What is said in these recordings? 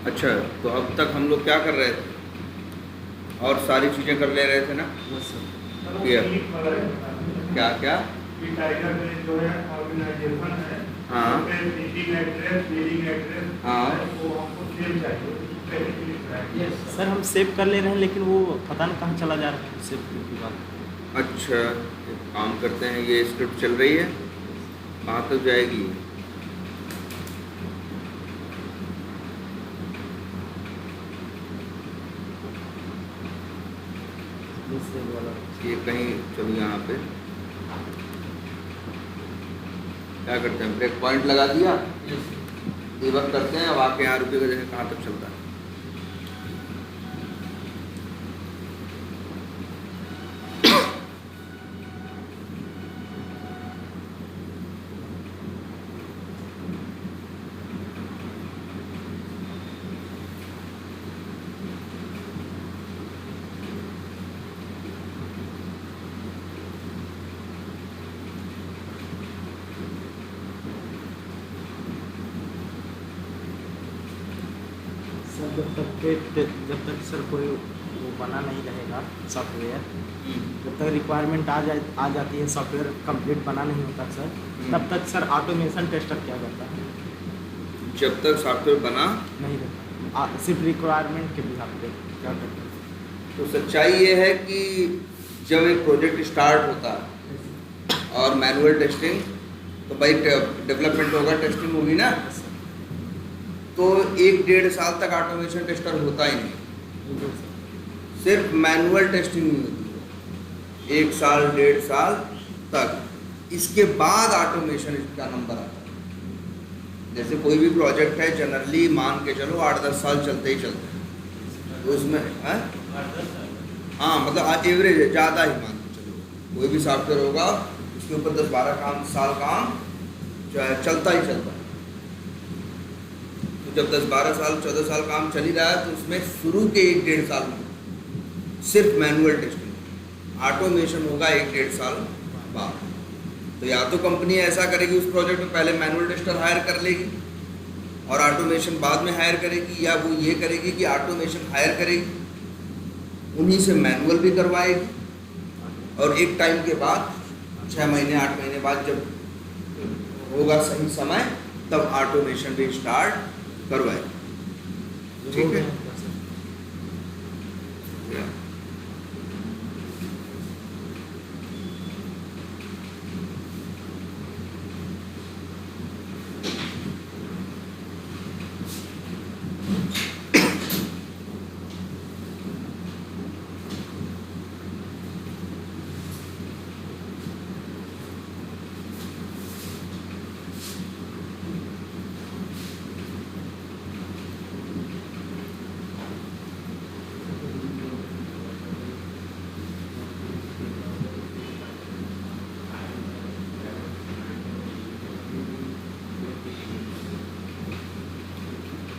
अच्छा, तो अब तक हम लोग क्या कर रहे थे और सारी चीज़ें कर ले रहे थे ना? बस सर। ये क्या क्या? कि टाइगर में जो है ऑर्गेनाइजेशन है, हाँ मीटिंग एड्रेस, बिलिंग एड्रेस, हाँ वो हमको सेव चाहिए, पहले क्लिक कराएंगे। सर हम सेव कर ले रहे हैं लेकिन वो पता नहीं कहाँ चला जा रहा है सेव करने के बाद। अच्छा, एक काम करते हैं, ये स्क्रिप्ट चल रही है, कहाँ तक जाएगी? ये सेव वाला ये कहीं चलो यहाँ पे क्या करते हैं, ब्रेक पॉइंट लगा दिया, डिबग करते हैं। अब आपके यहाँ रुपये का जगह कहाँ तक चलता है? सर जब तक सर कोई वो बना नहीं रहेगा सॉफ्टवेयर, जब तक रिक्वायरमेंट आ जाती है, सॉफ्टवेयर कंप्लीट बना नहीं होता सर, तब तक सर ऑटोमेशन टेस्टर क्या करता है? जब तक सॉफ्टवेयर बना नहीं रहता, सिर्फ रिक्वायरमेंट के बिहार पे क्या करता है? तो सच्चाई ये है कि जब एक प्रोजेक्ट स्टार्ट होता है और मैनुअल टेस्टिंग, तो भाई डेवलपमेंट होगा, टेस्टिंग होगी ना, तो 1-1.5 साल तक ऑटोमेशन टेस्टर होता ही नहीं। सिर्फ मैनुअल टेस्टिंग नहीं होती है 1 साल 1.5 साल तक। इसके बाद ऑटोमेशन का नंबर आता है। जैसे कोई भी प्रोजेक्ट है, जनरली मान के चलो 8-10 साल चलते ही चलते हैं, तो उसमें हाँ मतलब एवरेज है, ज़्यादा ही मान के चलो। कोई भी सॉफ्टवेयर होगा उसके ऊपर 10-12 साल काम चलता ही चलता है। तो जब 10-12 साल 14 साल काम चल ही रहा है, तो उसमें शुरू के 1-1.5 साल में सिर्फ मैनुअल टेस्टिंग, ऑटोमेशन होगा 1-1.5 साल बाद। तो या तो कंपनी ऐसा करेगी, उस प्रोजेक्ट में पहले मैनुअल टेस्टर हायर कर लेगी और ऑटोमेशन बाद में हायर करेगी, या वो ये करेगी कि ऑटोमेशन हायर करेगी, उन्हीं से मैनुअल भी करवाएगी, और एक टाइम के बाद 6 महीने 8 महीने बाद जब होगा सही समय, तब ऑटोमेशन भी स्टार्ट करवाएगी। ठीक है?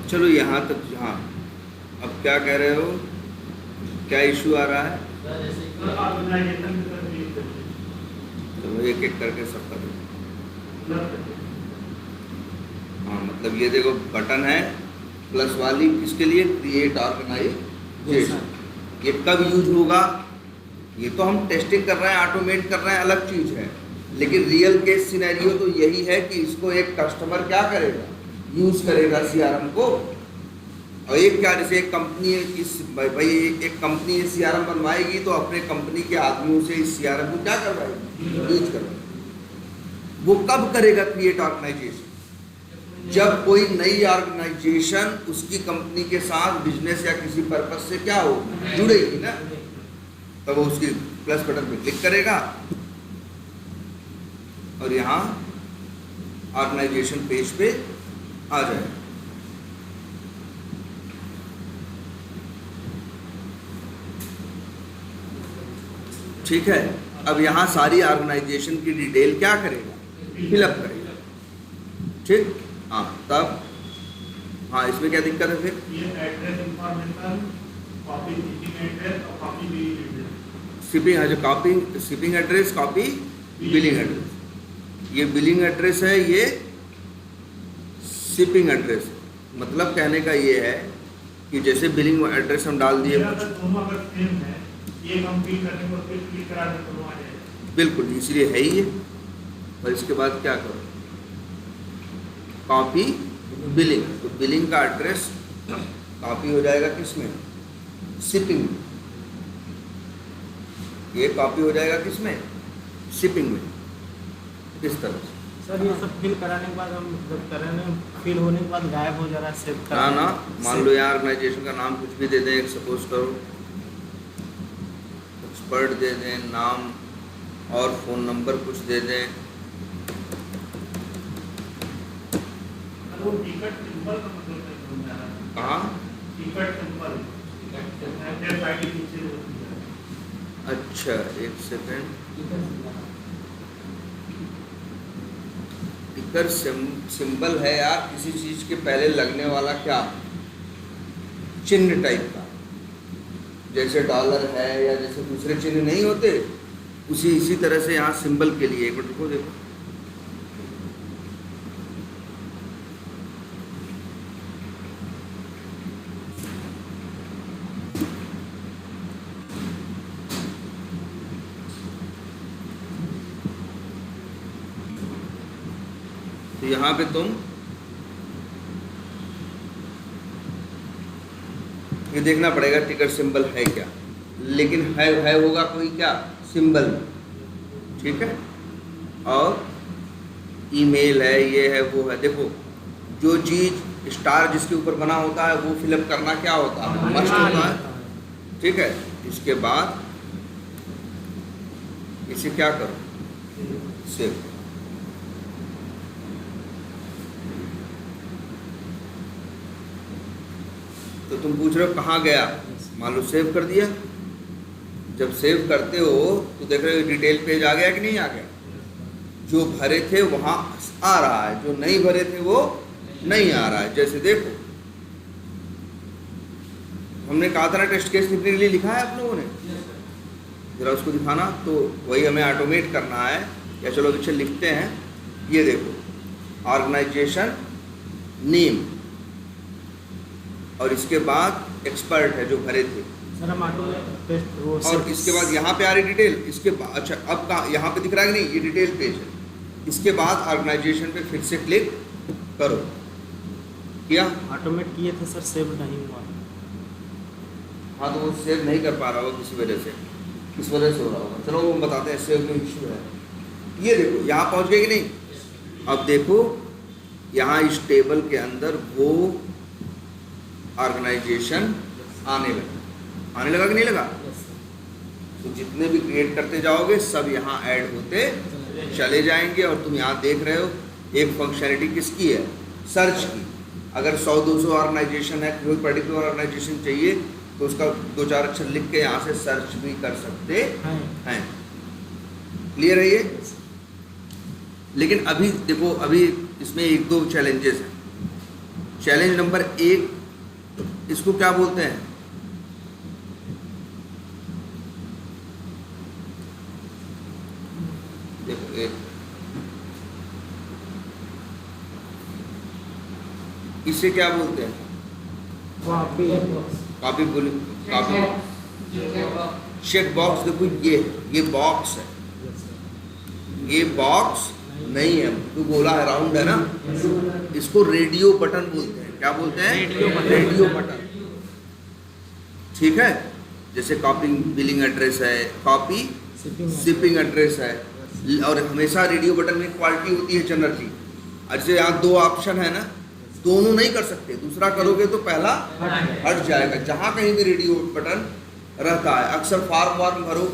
चलो यहाँ तक। हाँ, अब क्या कह रहे हो, क्या इशू आ रहा है? ऑर्गेनाइजेशन की तरफ क्लिक करिए। चलो एक एक करके सब कर लो। हाँ मतलब ये देखो बटन है प्लस वाली, किसके लिए? Create organization. ये कब यूज होगा? ये तो हम टेस्टिंग कर रहे हैं, ऑटोमेट कर रहे हैं, अलग चीज़ है। लेकिन रियल केस सिनेरियो तो यही है कि इसको एक कस्टमर क्या करेगा, यूज करेगा सीआरएम को। और एक क्या, जैसे एक कंपनी इस भाई एक कंपनी सीआरएम बनवाएगी, तो अपने कंपनी के आदमियों से इस सीआरएम को क्या करवाएगी, यूज करवाएगी। वो कब करेगा क्रिएट ऑर्गेनाइजेशन? जब कोई नई ऑर्गेनाइजेशन उसकी कंपनी के साथ बिजनेस या किसी पर्पज से क्या हो, जुड़ेगी ना, तब वो उसकी प्लस बटन पे क्लिक करेगा और यहाँ ऑर्गेनाइजेशन पेज पे आ जाए। ठीक है? अब यहाँ सारी ऑर्गेनाइजेशन की डिटेल क्या करेगा, फिलअप करेगा। ठीक? हाँ तब हाँ इसमें क्या दिक्कत है फिर? ये address information, copy shipping address और कॉपी बिलिंग एड्रेस। शिपिंग है जो copy shipping address, copy billing address. ये बिलिंग एड्रेस है, ये शिपिंग एड्रेस है। मतलब कहने का ये है कि जैसे बिलिंग एड्रेस हम डाल दिए, अगर दोनों अगर सेम है, एक हम फिल करने को फिर क्लिक करा दें तो वो आ जाएगा। बिल्कुल इसलिए है ही है। और इसके बाद क्या करो, कॉपी बिलिंग, तो बिलिंग का एड्रेस कॉपी हो जाएगा किसमें, शिपिंग में। ये कॉपी हो जाएगा किसमें, शिपिंग में। इस तरह से सर ये सब फिल कराने के बाद हम जब कराने फिल होने के बाद गायब हो जा रहा है सेव ना कराने ना, से- मान लो यहाँ ऑर्गेनाइजेशन का नाम कुछ भी दे दें, सपोज करो एक्सपर्ट दे दें नाम, और फ़ोन नंबर कुछ दे दें। वो टिकट सिंबल का मतलब नहीं समझ आ रहा। कहाँ, ticket symbol F I D पीछे होती है। अच्छा एक सेकेंड, टिकर सिंबल है यार किसी चीज़ के पहले लगने वाला क्या, चिन्ह टाइप का, जैसे डॉलर है या जैसे दूसरे चिन्ह नहीं होते, इसी तरह से यहाँ सिंबल के लिए एक मिनट को देखो, तो यहाँ पे तुम ये देखना पड़ेगा टिकर सिंबल है क्या, लेकिन है होगा कोई क्या सिंबल, ठीक है। और ईमेल है, ये है वो है, देखो जो चीज़ स्टार जिसके ऊपर बना होता है वो फिलअप करना क्या होता है, मस्ट होता है, ठीक है। इसके बाद इसे क्या करो, सेव। तो तुम पूछ रहे हो कहाँ गया, मान लो सेव कर दिया। जब सेव करते हो तो देख रहे हो डिटेल पेज आ गया कि नहीं आ गया, जो भरे थे वहाँ आ रहा है, जो नहीं भरे थे वो नहीं आ रहा है। जैसे देखो हमने कहा था ना टेस्ट केस लिखने के लिए लिखा है आप लोगों ने, जरा उसको दिखाना, तो वही हमें ऑटोमेट करना है। या चलो पीछे लिखते हैं, ये देखो ऑर्गेनाइजेशन नेम, और इसके बाद एक्सपर्ट है जो भरे थे, सर हम ऑटो टेस्ट वो और इसके बाद यहाँ पे आ रही डिटेल। इसके बाद अच्छा अब कहाँ यहाँ पे दिख रहा है कि नहीं, ये डिटेल पेज है। इसके बाद ऑर्गेनाइजेशन पे फिर से क्लिक करो, किया, ऑटोमेट किए थे सर, सेव नहीं हुआ। हाँ तो वो सेव नहीं कर पा रहा होगा किसी वजह से, किस वजह से हो रहा होगा, चलो वो बताते हैं सेव में इशू है। ये देखो यहाँ पहुँच गए कि नहीं। अब देखो यहाँ इस टेबल के अंदर वो ऑर्गेनाइजेशन आने लगा कि नहीं लगा। तो जितने भी क्रिएट करते जाओगे सब यहाँ ऐड होते चले जाएंगे। और तुम यहाँ देख रहे हो एक फंक्शनलिटी किसकी है, सर्च की। अगर 100-200 ऑर्गेनाइजेशन है, कोई पर्टिकुलर ऑर्गेनाइजेशन चाहिए तो उसका 2-4 अक्षर लिख के यहाँ से सर्च भी कर सकते हैं। क्लियर है ये। लेकिन अभी देखो, अभी इसमें 1-2 चैलेंजेस हैं। चैलेंज नंबर 1, इसको क्या बोलते हैं, देखो एक इसे क्या बोलते हैं, कॉपी बोल, कॉपी चेक बॉक्स। देखो ये बॉक्स है, ये बॉक्स नहीं है, तो गोला है, राउंड है ना, इसको रेडियो बटन बोलते हैं। क्या बोलते हैं, रेडियो बटन, ठीक है। जैसे कॉपी बिलिंग एड्रेस है, कॉपी शिपिंग एड्रेस है, और हमेशा रेडियो बटन में क्वालिटी होती है जनरली। जैसे यहाँ 2 ऑप्शन है ना, दोनों नहीं कर सकते, दूसरा करोगे तो पहला हट जाएगा। जहाँ कहीं भी रेडियो बटन रहता है, अक्सर फॉर्म वार्म भरो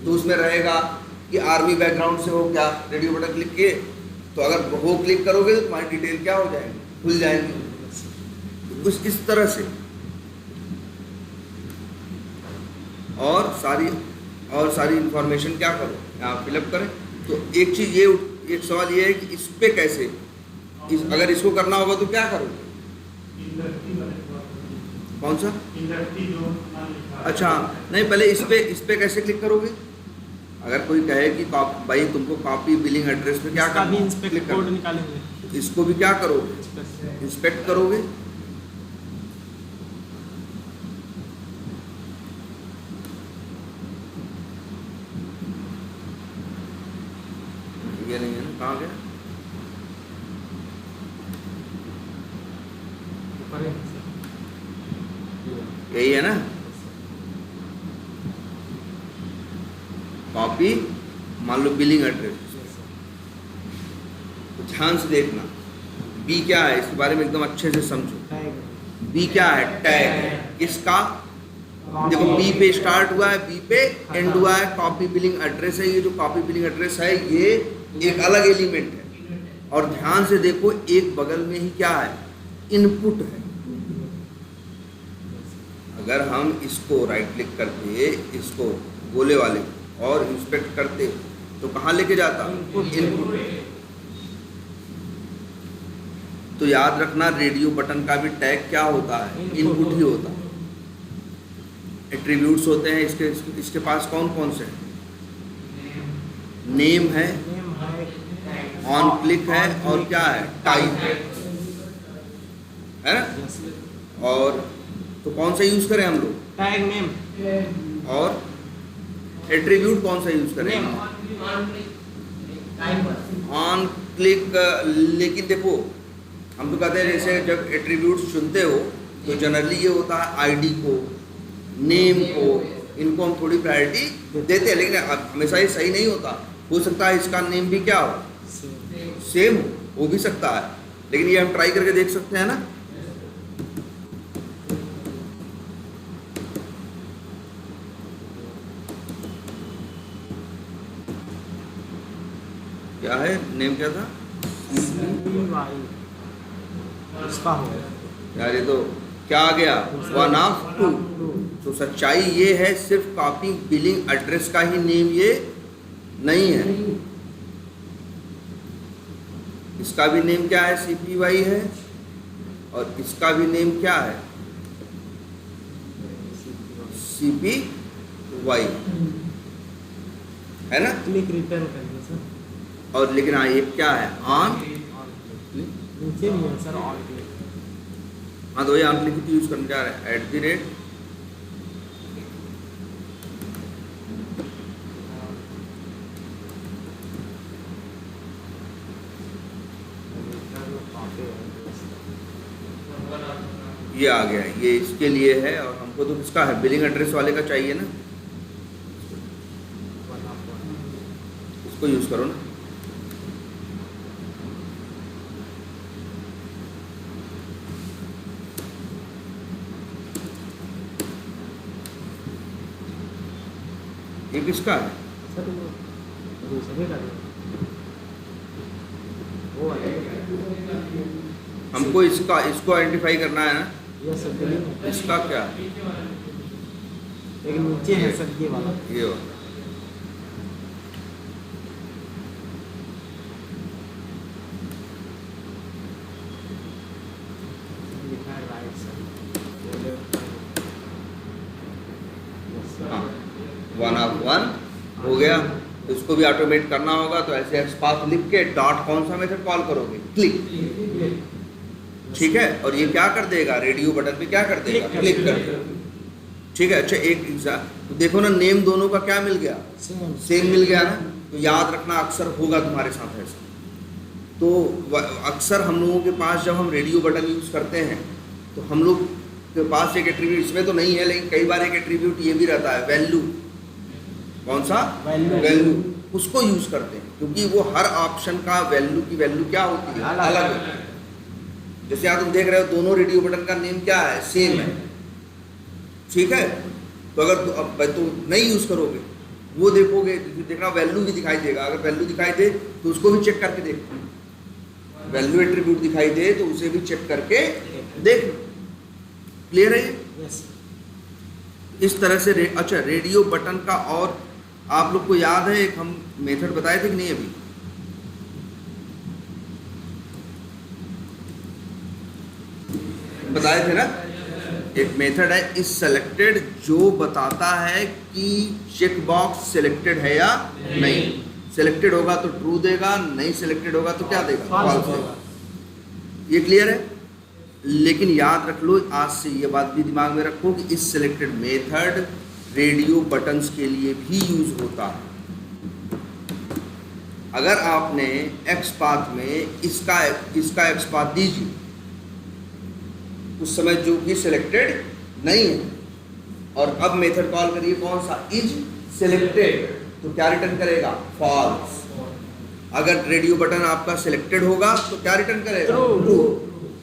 तो उसमें रहेगा कि आर्मी बैकग्राउंड से हो क्या, रेडियो बटन क्लिक किए तो अगर वो क्लिक करोगे तो तुम्हारी डिटेल क्या हो जाएगी, खुल जाएंगी। तो कुछ इस तरह से और सारी इंफॉर्मेशन क्या करो, यहाँ फिलअप करें। तो एक चीज़ ये, एक सवाल ये है कि इस पे कैसे, अगर इसको करना होगा तो क्या करोगे, कौन सा, अच्छा नहीं, पहले इस पे कैसे क्लिक करोगे। अगर कोई कहे कि भाई तुमको कॉपी बिलिंग एड्रेस पे क्या करना है, क्लिक कोड निकालेंगे, तो इसको भी क्या करोगे, इंस्पेक्ट करोगे। ऊपर है सर। यही है ना, कॉपी मान लो बिलिंग एड्रेस। तो ध्यान से देखना, बी क्या है इसके बारे में एकदम अच्छे से समझो। बी क्या है? टैग। इसका देखो बी पे स्टार्ट हुआ है, बी पे एंड हुआ है, कॉपी बिलिंग एड्रेस है। ये जो कॉपी बिलिंग एड्रेस है ये एक अलग एलिमेंट है। और ध्यान से देखो एक बगल में ही क्या है? इनपुट है। अगर हम इसको राइट क्लिक करते, इसको गोले वाले और इंस्पेक्ट करते तो कहाँ लेके जाता? इनपुट। तो याद रखना रेडियो बटन का भी टैग क्या होता है? इनपुट ही होता है। एट्रीब्यूट्स होते हैं इसके पास कौन कौन से? नेम है, ऑन क्लिक है और क्या है? टाइप है ना? और तो कौन सा यूज करें हम लोग? Tag name. और एट्रीब्यूट कौन सा यूज करें? On click. लेकिन देखो हम तो कहते हैं जैसे जब एट्रीब्यूट्स चुनते हो तो जनरली ये होता है आईडी को, नेम को, इनको हम थोड़ी प्रायोरिटी देते हैं। लेकिन अब हमेशा ये सही नहीं होता। हो सकता है इसका नेम भी क्या हो? सेम हो भी सकता है। लेकिन ये हम ट्राई करके देख सकते हैं ना। क्या है नेम? क्या था इसका हो यार? ये तो क्या आ गया? 1 of 2। तो सच्चाई ये है सिर्फ कॉपी बिलिंग एड्रेस का ही नेम ये नहीं है। इसका भी नेम क्या है? CPY है। और इसका भी नेम क्या है? CPY है ना। क्लिक रिटर्न करिए सर। और लेकिन हाँ ये क्या है? ऑन। नीचे भी है सर ऑन क्लिक। हाँ तो ये ऑन क्लिक यूज करने जा रहे हैं @ ये आ गया। ये इसके लिए है और हमको तो किसका है? बिलिंग एड्रेस वाले का चाहिए ना। इसको यूज करो ना। ये किसका है? सर वो दूसरे का वो वाला हमको इसको आइडेंटिफाई करना है ना। Yes sir billing. इसका क्या है? लेकिन नीचे है सर ये वाला। ये वाला। लिखा है राइट सर। हाँ 1 of 1 हो गया। तो इसको भी ऑटोमेट करना होगा। तो ऐसे XPath लिख के डॉट कौन सा मेथड कॉल करोगे? क्लिक। ठीक है। और ये क्या कर देगा? रेडियो बटन पे क्या कर देगा? क्लिक कर देगा। ठीक है। अच्छा एक तो देखो ना नेम दोनों का क्या मिल गया? सेम मिल गया ना। तो याद रखना अक्सर होगा तुम्हारे साथ ऐसा। तो अक्सर हम लोगों के पास जब हम रेडियो बटन यूज करते हैं तो हम लोग के पास एक एट्रीब्यूट इसमें तो नहीं है, लेकिन कई बार एक एट्रीब्यूट ये भी रहता है वैल्यू। कौन सा? वैल्यू। उसको यूज करते हैं क्योंकि वो हर ऑप्शन का वैल्यू की वैल्यू क्या होती है? अलग होती है। जैसे यहाँ तुम देख रहे हो दोनों रेडियो बटन का नेम क्या है? सेम है। ठीक है। तो अगर तुम नहीं यूज करोगे वो देखोगे देखना वैल्यू भी दिखाई देगा। अगर वैल्यू दिखाई दे तो उसको भी चेक करके देख। वैल्यू एट्रीब्यूट दिखाई दे तो उसे भी चेक करके देख। क्लियर है ये? यस। इस तरह से अच्छा रेडियो बटन का और आप लोग को याद है एक हम मेथड बताए थे कि नहीं? अभी बताए थे ना। एक मेथड है इस सेलेक्टेड जो बताता है कि चेक बॉक्स सिलेक्टेड है या नहीं। सिलेक्टेड होगा तो ट्रू देगा, नहीं सिलेक्टेड होगा तो क्या देगा? फॉल्स देगा। ये क्लियर है? लेकिन याद रख लो आज से ये बात भी दिमाग में रखो कि इस सिलेक्टेड मेथड रेडियो बटन्स के लिए भी यूज होता है। अगर आपने XPath में इसका XPath दीजिए उस समय जो कि सिलेक्टेड नहीं है। और अब मेथड कॉल करिए कौन सा, इज सिलेक्टेड, तो क्या रिटर्न करेगा, फॉल्स। अगर रेडियो बटन आपका सिलेक्टेड होगा तो क्या रिटर्न करेगा, ट्रू।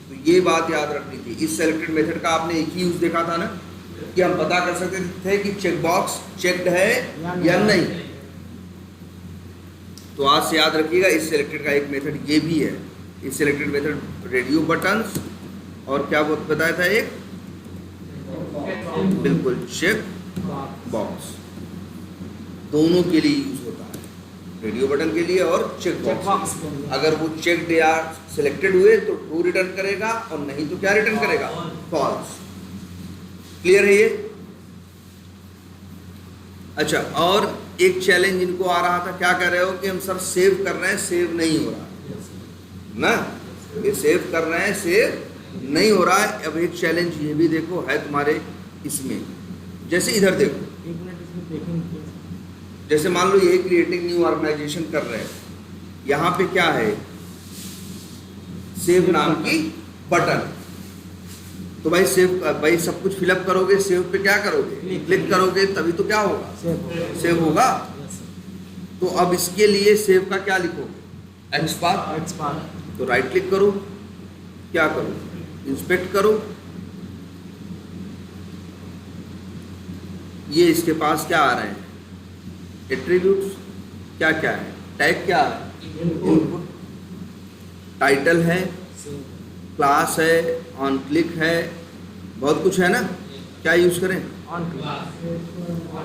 तो ये बात याद रखनी थी। इस सिलेक्टेड मेथड का आपने एक ही यूज देखा था ना, कि हम पता कर सकते थे कि चेक बॉक्स चेक्ड है या नहीं। तो आज से याद रखिएगा, इस सिलेक्टेड का एक मेथड ये भी है। इस सिलेक्टेड मेथड रेडियो बटन्स और क्या बताया था एक, बिल्कुल चेक बॉक्स, दोनों के लिए यूज होता है, रेडियो बटन के लिए और चेक बॉक्स। अगर वो चेक्ड या सिलेक्टेड हुए तो ट्रू रिटर्न करेगा, और नहीं तो क्या रिटर्न करेगा, फॉल्स। क्लियर है ये? अच्छा, और एक चैलेंज इनको आ रहा था, क्या कर रहे हो कि हम सर सेव कर रहे हैं, सेव नहीं हो रहा ना, ये सेव कर रहे हैं, सेव नहीं हो रहा है। अब एक चैलेंज ये भी देखो है तुम्हारे इसमें, जैसे इधर देखो, एक मिनट इसमें देखेंगे। जैसे मान लो ये क्रिएटिंग न्यू ऑर्गेनाइजेशन कर रहे हैं, यहाँ पे क्या है, सेव नाम की बटन। तो भाई सेव, भाई सब कुछ फिलअप करोगे, सेव पे क्या करोगे, क्लिक करोगे, तभी तो क्या होगा, सेव होगा। तो अब इसके लिए सेव का क्या लिखोगे, एक्सपाथ। तो राइट क्लिक करो, क्या करो, इंस्पेक्ट करो, ये इसके पास क्या आ रहे हैं, एट्रीब्यूट्स, क्या क्या है, टैग क्या है, इनपुट, टाइटल है, क्लास है, ऑन क्लिक है, बहुत कुछ है ना। क्या यूज करें,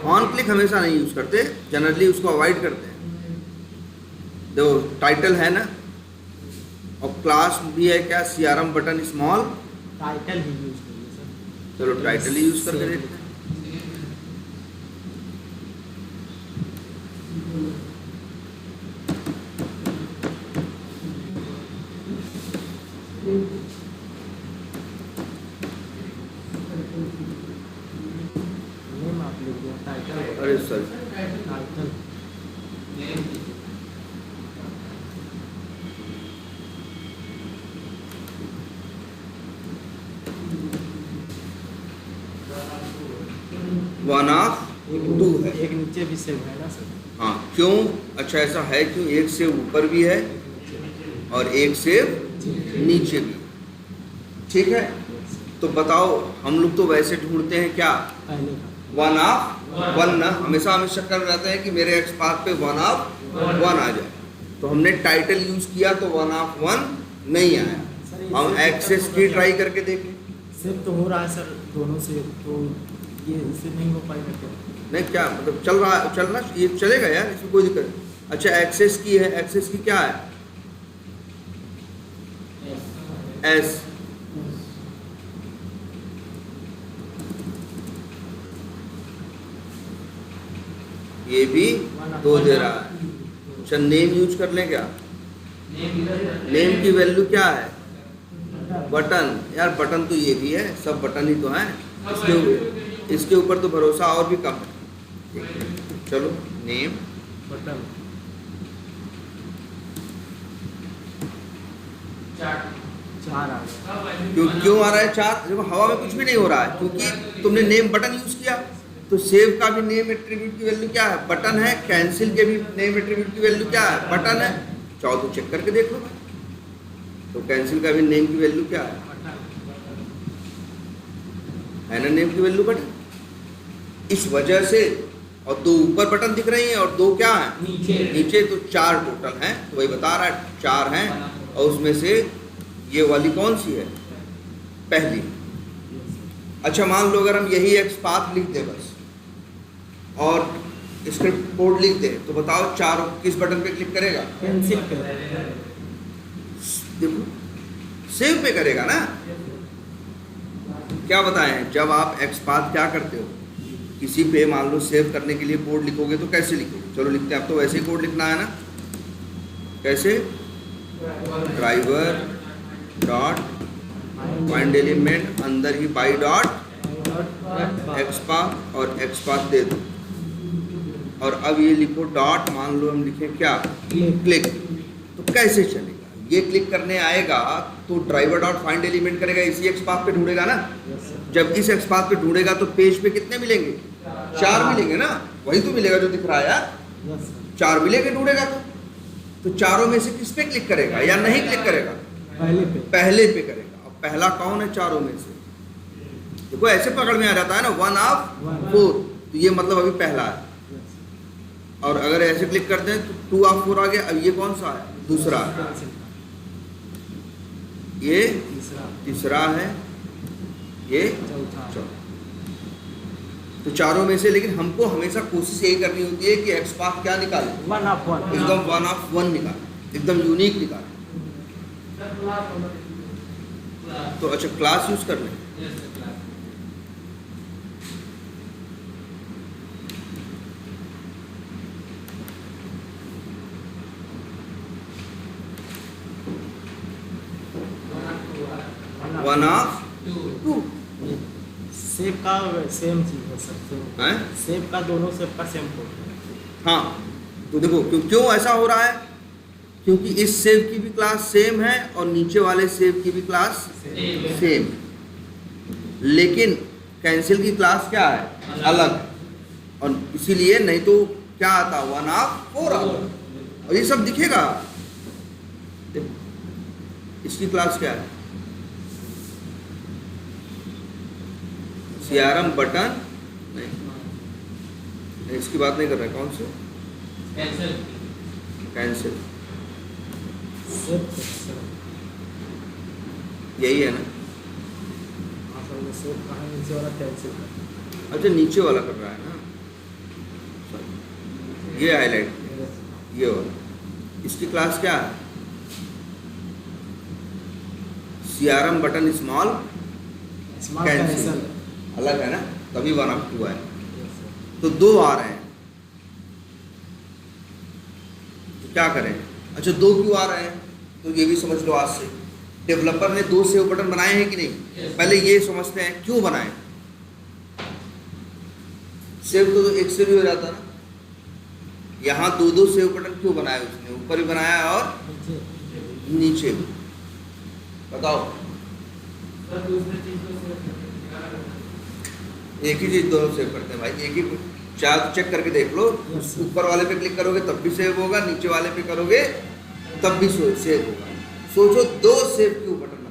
ऑन क्लिक हमेशा नहीं यूज करते, जनरली उसको अवॉइड करते हैं। देखो टाइटल है ना, और क्लास भी है क्या, CRM बटन स्मॉल, टाइटल ही यूज करिए सर। चलो टाइटल ही यूज करके देखते हैं। नेम आप लिख दिया, टाइटल। अरे sir, title one of two है। एक नीचे भी सेव है ना सर। हाँ, क्यों, अच्छा ऐसा है क्यों, एक से ऊपर भी है और एक से नीचे भी, ठीक है। तो बताओ, हम लोग तो वैसे ढूंढते हैं क्या, पहले का वन ऑफ वन ना, हमेशा हम इस चक्कर में रहते हैं कि मेरे एक्सपाथ पे वन ऑफ वन आ जाए। तो हमने टाइटल यूज किया तो वन ऑफ वन नहीं आया। हम एक्सेस की ट्राई करके देखें, सेव तो हो रहा है सर दोनों से, तो ये इससे नहीं हो पाएगा क्या? नहीं क्या मतलब चल रहा, चलना ये चलेगा यार, इसमें कोई दिक्कत नहीं। अच्छा एक्सेस की है, एक्सेस की क्या है, एस, ये भी दो दे रहा है। अच्छा नेम यूज कर लें क्या, नेम की वैल्यू क्या है, बटन। यार बटन तो ये भी है, सब बटन ही तो हैं, इसके ऊपर तो भरोसा और भी कम है। चलो नेम बटन चार आ गया। क्यों आ रहा है चार, देखो हवा में कुछ भी नहीं हो रहा है, क्योंकि तुमने नेम बटन यूज किया। तो सेव का भी नेम एट्रीब्यूट की वैल्यू क्या है, बटन है। कैंसिल के भी नेम एट्रीब्यूट की वैल्यू क्या है, बटन है। चाहो तो चेक करके देख लो भाई। तो कैंसिल का भी नेम की वैल्यू क्या है ना, नेम की वैल्यू बटन। इस वजह से, और दो ऊपर बटन दिख रही हैं और दो क्या है नीचे, तो चार टोटल हैं। तो वही बता रहा है चार हैं, और उसमें से ये वाली कौन सी है, पहली। अच्छा मान लो अगर हम यही एक्सपाथ लिख दें बस, और स्क्रिप्ट कोड लिख दें, तो बताओ चार किस बटन पे क्लिक करेगा, कैंसिल पे। देखो सेव पे करेगा ना। क्या बताएं, जब आप एक्सपाथ क्या करते हो, किसी पे मान लो सेव करने के लिए कोड लिखोगे तो कैसे लिखोगे, चलो लिखते हैं। अब तो वैसे ही कोड लिखना है ना, कैसे, ड्राइवर डॉट फाइंड एलिमेंट, अंदर ही बाई डॉट एक्सपाथ, और एक्सपाथ दे दो। और अब ये लिखो डॉट, मान लो हम लिखें क्या, क्लिक। तो कैसे चलेगा, ये क्लिक करने आएगा तो ड्राइवर डॉट फाइंड एलिमेंट करेगा, इसी एक्स पाथ पे ढूंढेगा ना। Yes sir. जब इस एक्स पाथ पे ढूंढेगा तो पेज पे कितने मिलेंगे? 4 मिलेंगे ना, वही तो मिलेगा जो दिख रहा है यार, यस सर। 4 मिलेंगे ढूंढेगा तो चारों में से किस पे क्लिक करेगा या नहीं क्लिक करेगा? पहले पे। पहले पे करेगा। अब पहला कौन है चारों में से? देखो ऐसे पकड़ में आ जाता है ना, 1 ऑफ 4, तो ये मतलब अभी पहला है। यस और अगर ऐसे क्लिक करते हैं तो 2 ऑफ 4 आ गया। अब ये कौन सा है? दूसरा है। कैंसिल। ये तीसरा। तीसरा है, ये चौथा। चौथा। तो चारों में से, लेकिन हमको हमेशा कोशिश यही करनी होती है कि एक्स पाथ क्या निकाले, 1 ऑफ 1। एकदम 1 ऑफ 1 निकाले, एकदम यूनिक निकाले। तो अच्छा क्लास यूज कर लें। वन ऑफ 2 सेब का सेम चीज है सर, सेम। हैं? सेब का दोनों सेब का सेम कोड है। हाँ, तो देखो क्यों ऐसा हो रहा है? क्योंकि इस सेव की भी क्लास सेम है और नीचे वाले सेव की भी क्लास सेम, लेकिन कैंसिल की क्लास क्या है? अलग। और इसीलिए नहीं तो क्या आता? 1 ऑफ 4 आता। और ये सब दिखेगा। देखो इसकी क्लास क्या है? CRM बटन नहीं, इसकी बात नहीं कर रहे। कौन से? कैंसिल। सेब का सर। यही है ना? हाँ सर, वो सेब का है, नीचे वाला कैंसिल का। अच्छा नीचे वाला कर रहा है ना, Sorry. ये हाईलाइट, ये वाला। इसकी क्लास क्या है? CRM button small small cancel. Cancel. अलग है ना, तभी 1 ऑफ 2 है। Yes sir. तो 2 आ रहे हैं, तो क्या करें? अच्छा 2 क्यों आ रहे हैं? तो ये भी समझ लो आज से, डेवलपर ने 2 सेव बटन बनाए हैं कि नहीं? पहले ये समझते हैं क्यों बनाए। सेव तो एक से भी हो जाता ना, यहाँ 2 सेव बटन क्यों बनाए उसने? ऊपर भी बनाया और नीचे भी। बताओ, एक ही चीज दोनों सेव करते हैं भाई, एक ही। चार चेक करके देख लो, ऊपर वाले पे क्लिक करोगे तब भी सेव होगा, नीचे वाले पे करोगे तब भी सेव होगा। सोचो 2 सेव क्यों बटन बना?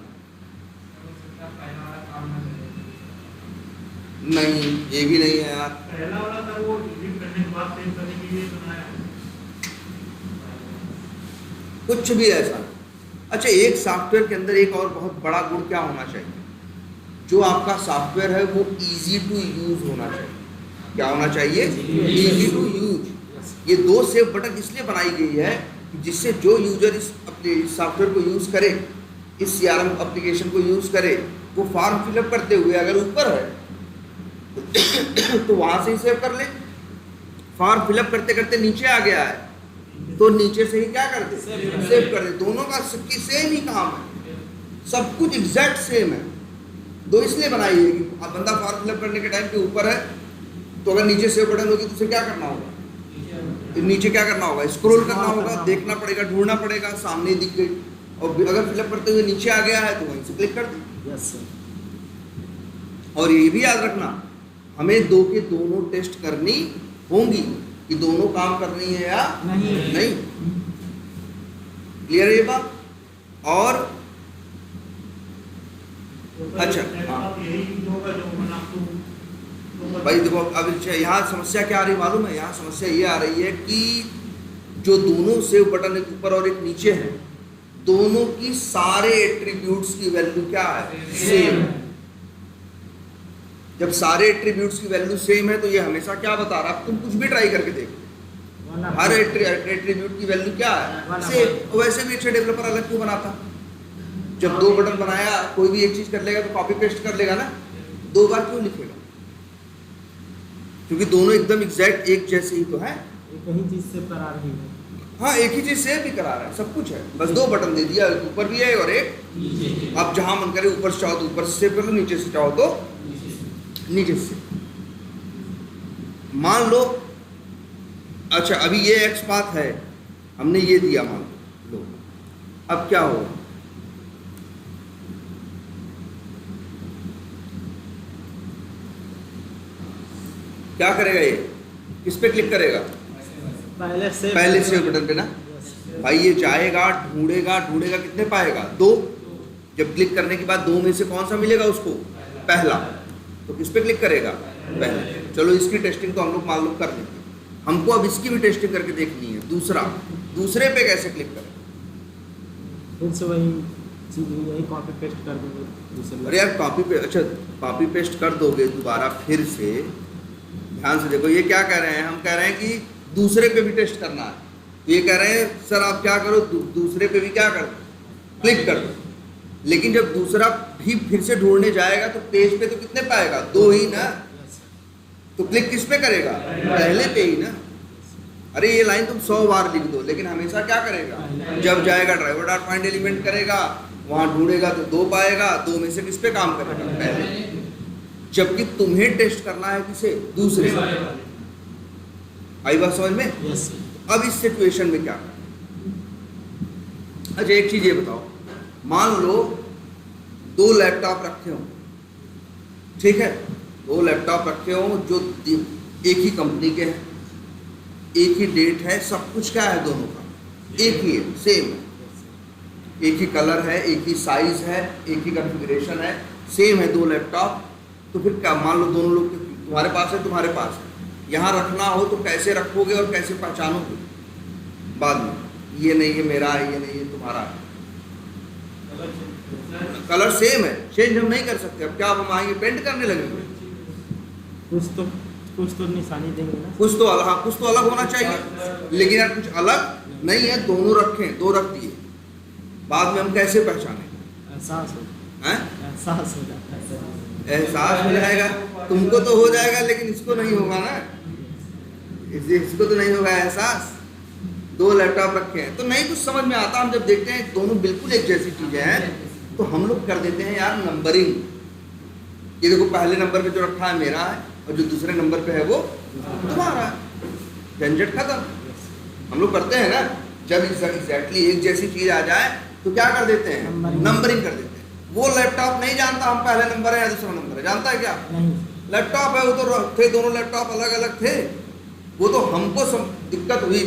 नहीं, ये भी नहीं है यार। पहला वाला था वो डिलीट करने के बाद सेव करने के लिए बनाया है। कुछ भी ऐसा नहीं। अच्छा एक सॉफ्टवेयर के अंदर एक और बहुत बड़ा गुण क्या होना चाहिए? जो आपका सॉफ्टवेयर है वो इजी टू यूज होना चाहिए। क्या होना चाहिए? Easy to use. ये 2 सेव बटन इसलिए बनाई गई है जिससे जो यूजर इस सॉफ्टवेयर को यूज करे, इस CRM एप्लीकेशन को यूज करे, वो फॉर्म फिलअप करते हुए अगर ऊपर है तो वहां से ही सेव कर ले। फॉर्म फिलअप करते करते नीचे आ गया है तो नीचे से ही क्या कर दे? सेव कर दे। दोनों का सबकी सेम ही काम है, सब कुछ एग्जैक्ट सेम है। 2 इसलिए बनाई है कि अब बंदा फॉर्म फिलअप करने के टाइम पे ऊपर है तो अगर नीचे सेव बटन होगी तो उसे क्या करना होगा? नीचे क्या करना होगा? स्क्रॉल करना होगा, देखना पड़ेगा, ढूंढना पड़ेगा, सामने दिख गई। और अगर फिलअप करते हुए नीचे आ गया है तो वहीं से क्लिक कर दे। Yes sir. और ये भी याद रखना, हमें 2 के दोनों टेस्ट करनी होंगी कि दोनों काम कर रही है या नहीं। क्लियर है ये बात? और अच्छा हाँ यही होगा जो बना तो भाई देखो, अब यहाँ समस्या क्या आ रही मालूम है? यहाँ समस्या ये आ रही है कि जो दोनों सेव बटन एक ऊपर और एक नीचे है, दोनों की सारे एट्रीब्यूट्स की वैल्यू क्या है? सेम। जब सारे एट्रीब्यूट्स की वैल्यू सेम है तो ये हमेशा क्या बता रहा है? तुम कुछ भी ट्राई करके देखो, हर एट्रीब्यूट की वैल्यू क्या है? सेम। वैसे भी अच्छे डेवलपर अलग क्यों बनाता? जब 2 बटन बनाया, कोई भी एक चीज कर लेगा तो कॉपी पेस्ट कर लेगा ना, 2 बार क्यों लिखेगा? क्योंकि दोनों एकदम एग्जैक्ट एक जैसे ही तो है। एक ही चीज से करा रही है। हाँ एक ही चीज सेव भी करा रहा है, सब कुछ है, बस 2 बटन दे दिया, ऊपर भी है और एक आप जहां मन करे ऊपर से चाहो तो ऊपर से सेव कर लो, नीचे से चाहो तो नीचे से। मान लो अच्छा अभी ये एक्स पाथ है, हमने ये दिया मान लो, अब क्या होगा? क्या करेगा ये? किस पे क्लिक करेगा? पहले सेव बटन पे ना। भाई ये जाएगा, ढूंढेगा, कितने पाएगा? 2। जब क्लिक करने के बाद 2 में से कौन सा मिलेगा उसको? पहला। तो किस पे क्लिक करेगा? पहला। चलो इसकी टेस्टिंग तो हम लोग मालूम कर लेंगे, हमको अब इसकी भी टेस्टिंग करके देखनी है। दूसरे पे कैसे क्लिक करें? फिर से वही चीज यही कॉपी पेस्ट कर देंगे दूसरे। अरे यार कॉपी पेस्ट कर दोगे दोबारा फिर से। ध्यान से देखो, ये क्या कह रहे हैं? हम कह रहे हैं कि दूसरे पे भी टेस्ट करना है। तो ये कह रहे हैं सर आप क्या करो, दूसरे पे भी क्या कर दो, क्लिक कर दो। लेकिन जब दूसरा भी फिर से ढूंढने जाएगा तो पेज पे तो कितने पाएगा? 2 ही ना। तो क्लिक किस पे करेगा? पहले पे ही ना। अरे ये लाइन तुम 100 बार लिख दो, लेकिन हमेशा क्या करेगा? जब जाएगा ड्राइवर डॉट फाइंड एलिमेंट करेगा, वहां ढूंढेगा तो 2 पाएगा, 2 में से किस पे काम करेगा? पहले। जबकि तुम्हें टेस्ट करना है किसे? दूसरे से। आई बात समझ में? अब इस सिचुएशन में क्या करें? अच्छा एक चीज ये बताओ, मान लो 2 लैपटॉप रखे हो, ठीक है? 2 लैपटॉप रखे हो जो एक ही कंपनी के हैं, एक ही डेट है, सब कुछ क्या है दोनों का? एक ही है, सेम है, एक ही कलर है, एक ही साइज है, एक ही कॉन्फ़िगरेशन है, सेम है 2 लैपटॉप। तो फिर क्या, मान लो दोनों लोग तुम्हारे पास है, तुम्हारे पास है, यहाँ रखना हो तो कैसे रखोगे और कैसे पहचानोगे? बाद में ये नहीं ये मेरा है, ये नहीं ये तुम्हारा है। कलर सेम है, चेंज हम नहीं कर सकते। अब क्या हम आएंगे पेंट करने लगेंगे? कुछ तो निशानी देंगे ना, कुछ तो अलग, हाँ कुछ तो अलग होना चाहिए। लेकिन यार कुछ अलग नहीं है, दोनों रखे, 2 रख दिए, बाद में हम कैसे पहचानेंगे? एहसास हो जाता है। एहसास हो जाएगा, तुमको तो हो जाएगा लेकिन इसको नहीं होगा ना, इसको तो नहीं होगा एहसास। 2 लैपटॉप रखे हैं तो नहीं कुछ समझ में आता। हम जब देखते हैं दोनों बिल्कुल एक जैसी चीजें हैं तो हम लोग कर देते हैं यार नंबरिंग। ये देखो पहले नंबर पे जो रखा है मेरा है और जो दूसरे नंबर पे है वो तुम्हारा है, झंझट खत्म। हम लोग करते हैं ना, जब एग्जैक्टली एक जैसी चीज आ जाए तो क्या कर देते हैं? नंबरिंग कर देते हैं। वो लैपटॉप नहीं जानता हम पहले नंबर है या दूसरा नंबर है, जानता है क्या? लैपटॉप है, वो तो थे, दोनों लैपटॉप अलग अलग थे। वो तो हमको दिक्कत हुई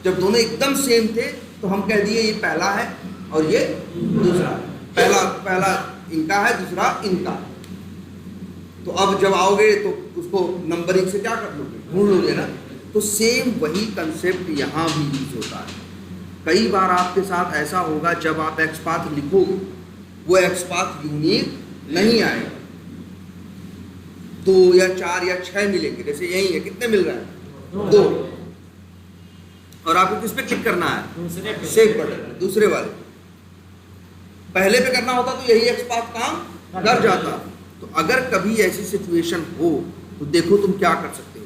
जब दोनों एकदम सेम थे तो हम कह दिए ये पहला है और ये दूसरा। पहला इनका है, दूसरा इनका। तो अब जब आओगे तो उसको नंबरिंग से क्या कर लोगे? ढूंढ लोगे ना। तो सेम वही कंसेप्ट यहाँ भी यूज होता है। कई बार आपके साथ ऐसा होगा जब आप एक्सपाथ लिखोगे वो एक्सपाथ यूनिक नहीं आएगा, 2 या 4 या 6 मिलेंगे। जैसे यही है, कितने मिल रहा है? 2। और आपको किस पे क्लिक करना है? सेव बटन, दूसरे वाले। पहले पे करना होता तो यही एक्सपाथ काम कर जाता। तो अगर कभी ऐसी सिचुएशन हो तो देखो तुम क्या कर सकते हो।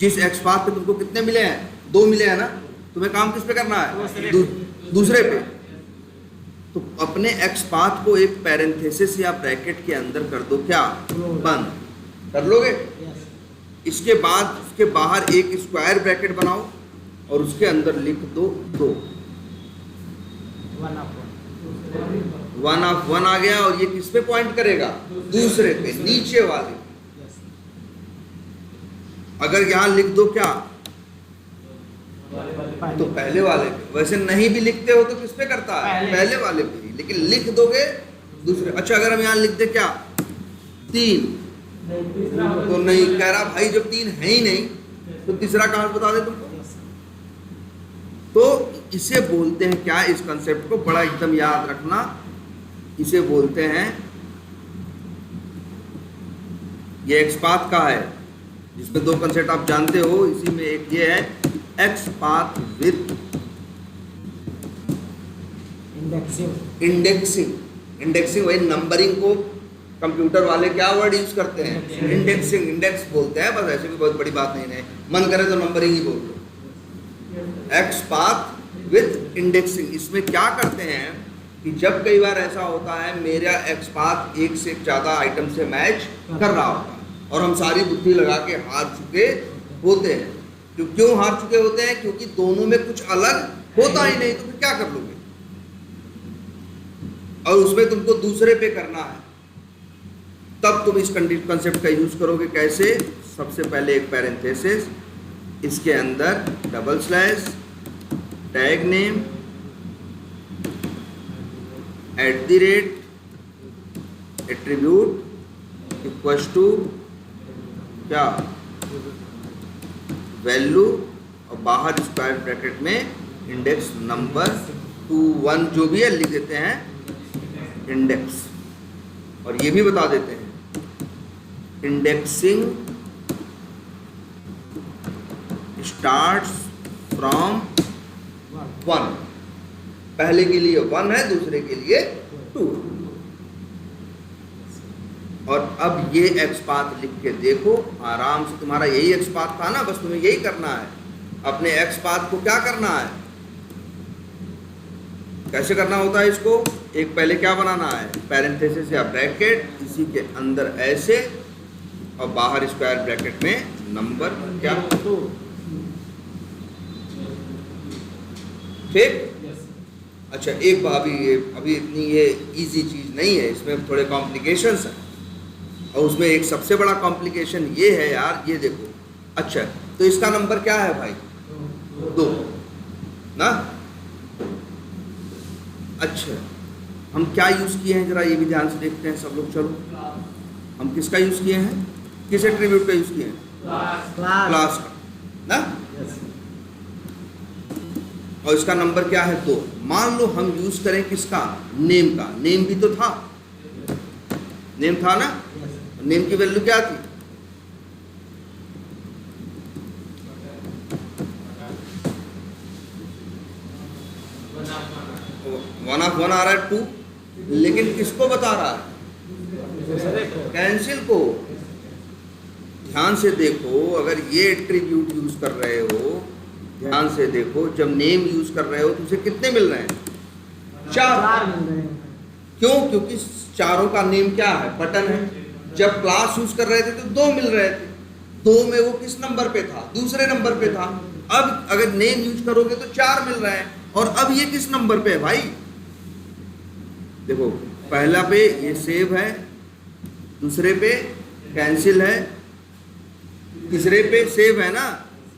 जिस एक्सपाथ पे तुमको कितने मिले हैं? 2 मिले हैं ना, तुम्हें काम किस पे करना है? दूसरे पे। तो अपने एक्सपाथ को एक पैरेंथेसिस या ब्रैकेट के अंदर कर दो, क्या? बंद कर लोगे। इसके बाद उसके बाहर एक स्क्वायर ब्रैकेट बनाओ और उसके अंदर लिख दो 2। 1 ऑफ 1 आ गया। और ये किस पे पॉइंट करेगा? दूसरे पे, नीचे वाले। अगर यहां लिख दो क्या? तो पहले वाले पे। वैसे नहीं भी लिखते हो तो किस पे करता है? पहले वाले पे ही। लेकिन लिख दोगे दूसरे। अच्छा अगर हम यहाँ लिख दे क्या? 3 तो नहीं कह रहा भाई, जब 3 है ही नहीं तो तीसरा कहां बता दे तुमको। तो इसे बोलते हैं क्या? इस कंसेप्ट को बड़ा एकदम याद रखना, इसे बोलते हैं, ये एक्सपाथ का है जिसमें 2 कंसेप्ट आप जानते हो। इसी में एक ये है एक्सपाथ विथ इंडेक्सिंग वही नंबरिंग को कंप्यूटर वाले क्या वर्ड यूज करते हैं? इंडेक्सिंग। इंडेक्स बोलते हैं, बस ऐसे भी बहुत बड़ी बात नहीं है, मन करे तो नंबरिंग ही बोल दो। XPath with indexing. इसमें क्या करते हैं कि जब कई बार ऐसा होता है मेरा एक्सपाथ एक से ज़्यादा आइटम से मैच कर रहा होता है और हम सारी बुद्धि लगा के हार चुके होते हैं। क्यों हार चुके होते हैं? क्योंकि दोनों में कुछ अलग होता ही नहीं, तो फिर क्या कर लोगे? और उसमें तुमको दूसरे पे करना है, तब तुम इस कंसेप्ट का यूज करोगे। कैसे? सबसे पहले एक पैरेंथेसिस, इसके अंदर double slash, tag name, @ attribute equals to क्या, वैल्यू, और बाहर स्क्वायर ब्रैकेट में इंडेक्स नंबर 2 1 जो भी है लिख देते हैं इंडेक्स। और ये भी बता देते हैं इंडेक्सिंग स्टार्ट्स फ्रॉम 1। पहले के लिए 1 है, दूसरे के लिए 2। और अब ये एक्स पाथ लिख के देखो आराम से, तुम्हारा यही एक्स पाथ था ना, बस तुम्हें यही करना है। अपने एक्स पाथ को क्या करना है, कैसे करना होता है इसको? एक पहले क्या बनाना है, पैरेंथेसिस या ब्रैकेट, इसी के अंदर ऐसे, और बाहर स्क्वायर ब्रैकेट में नंबर क्या, ठीक। अच्छा, एक बात, अभी इतनी ये इजी चीज नहीं है, इसमें थोड़े कॉम्प्लिकेशंस हैं, और उसमें एक सबसे बड़ा कॉम्प्लिकेशन ये है यार, ये देखो। अच्छा, तो इसका नंबर क्या है भाई? 2 ना। अच्छा, हम क्या यूज किए हैं जरा ये भी ध्यान से देखते हैं सब लोग। चलो, हम किसका यूज किए हैं, किस एट्रीब्यूट का यूज किए हैं? क्लास का ना। और इसका नंबर क्या है? 2। मान लो हम यूज करें किसका, नेम का। नेम भी तो था, नेम था ना। नेम की वैल्यू क्या थी? वन ऑफ 1 आ रहा है 2, लेकिन किसको बता रहा है? कैंसिल को। ध्यान से देखो, अगर ये एट्रीब्यूट यूज कर रहे हो, ध्यान से देखो, जब नेम यूज कर रहे हो तो उसे कितने मिल रहे हैं? 4 मिल रहे हैं। क्यों? क्योंकि चारों का नेम क्या है? बटन है। जब क्लास यूज कर रहे थे तो 2 मिल रहे थे, 2 में वो किस नंबर पे था? दूसरे नंबर पे था। अब अगर नेम यूज करोगे तो 4 मिल रहे हैं, और अब ये किस नंबर पे है भाई? देखो, पहला पे ये सेव है, दूसरे पे कैंसिल है, तीसरे पे सेव है ना,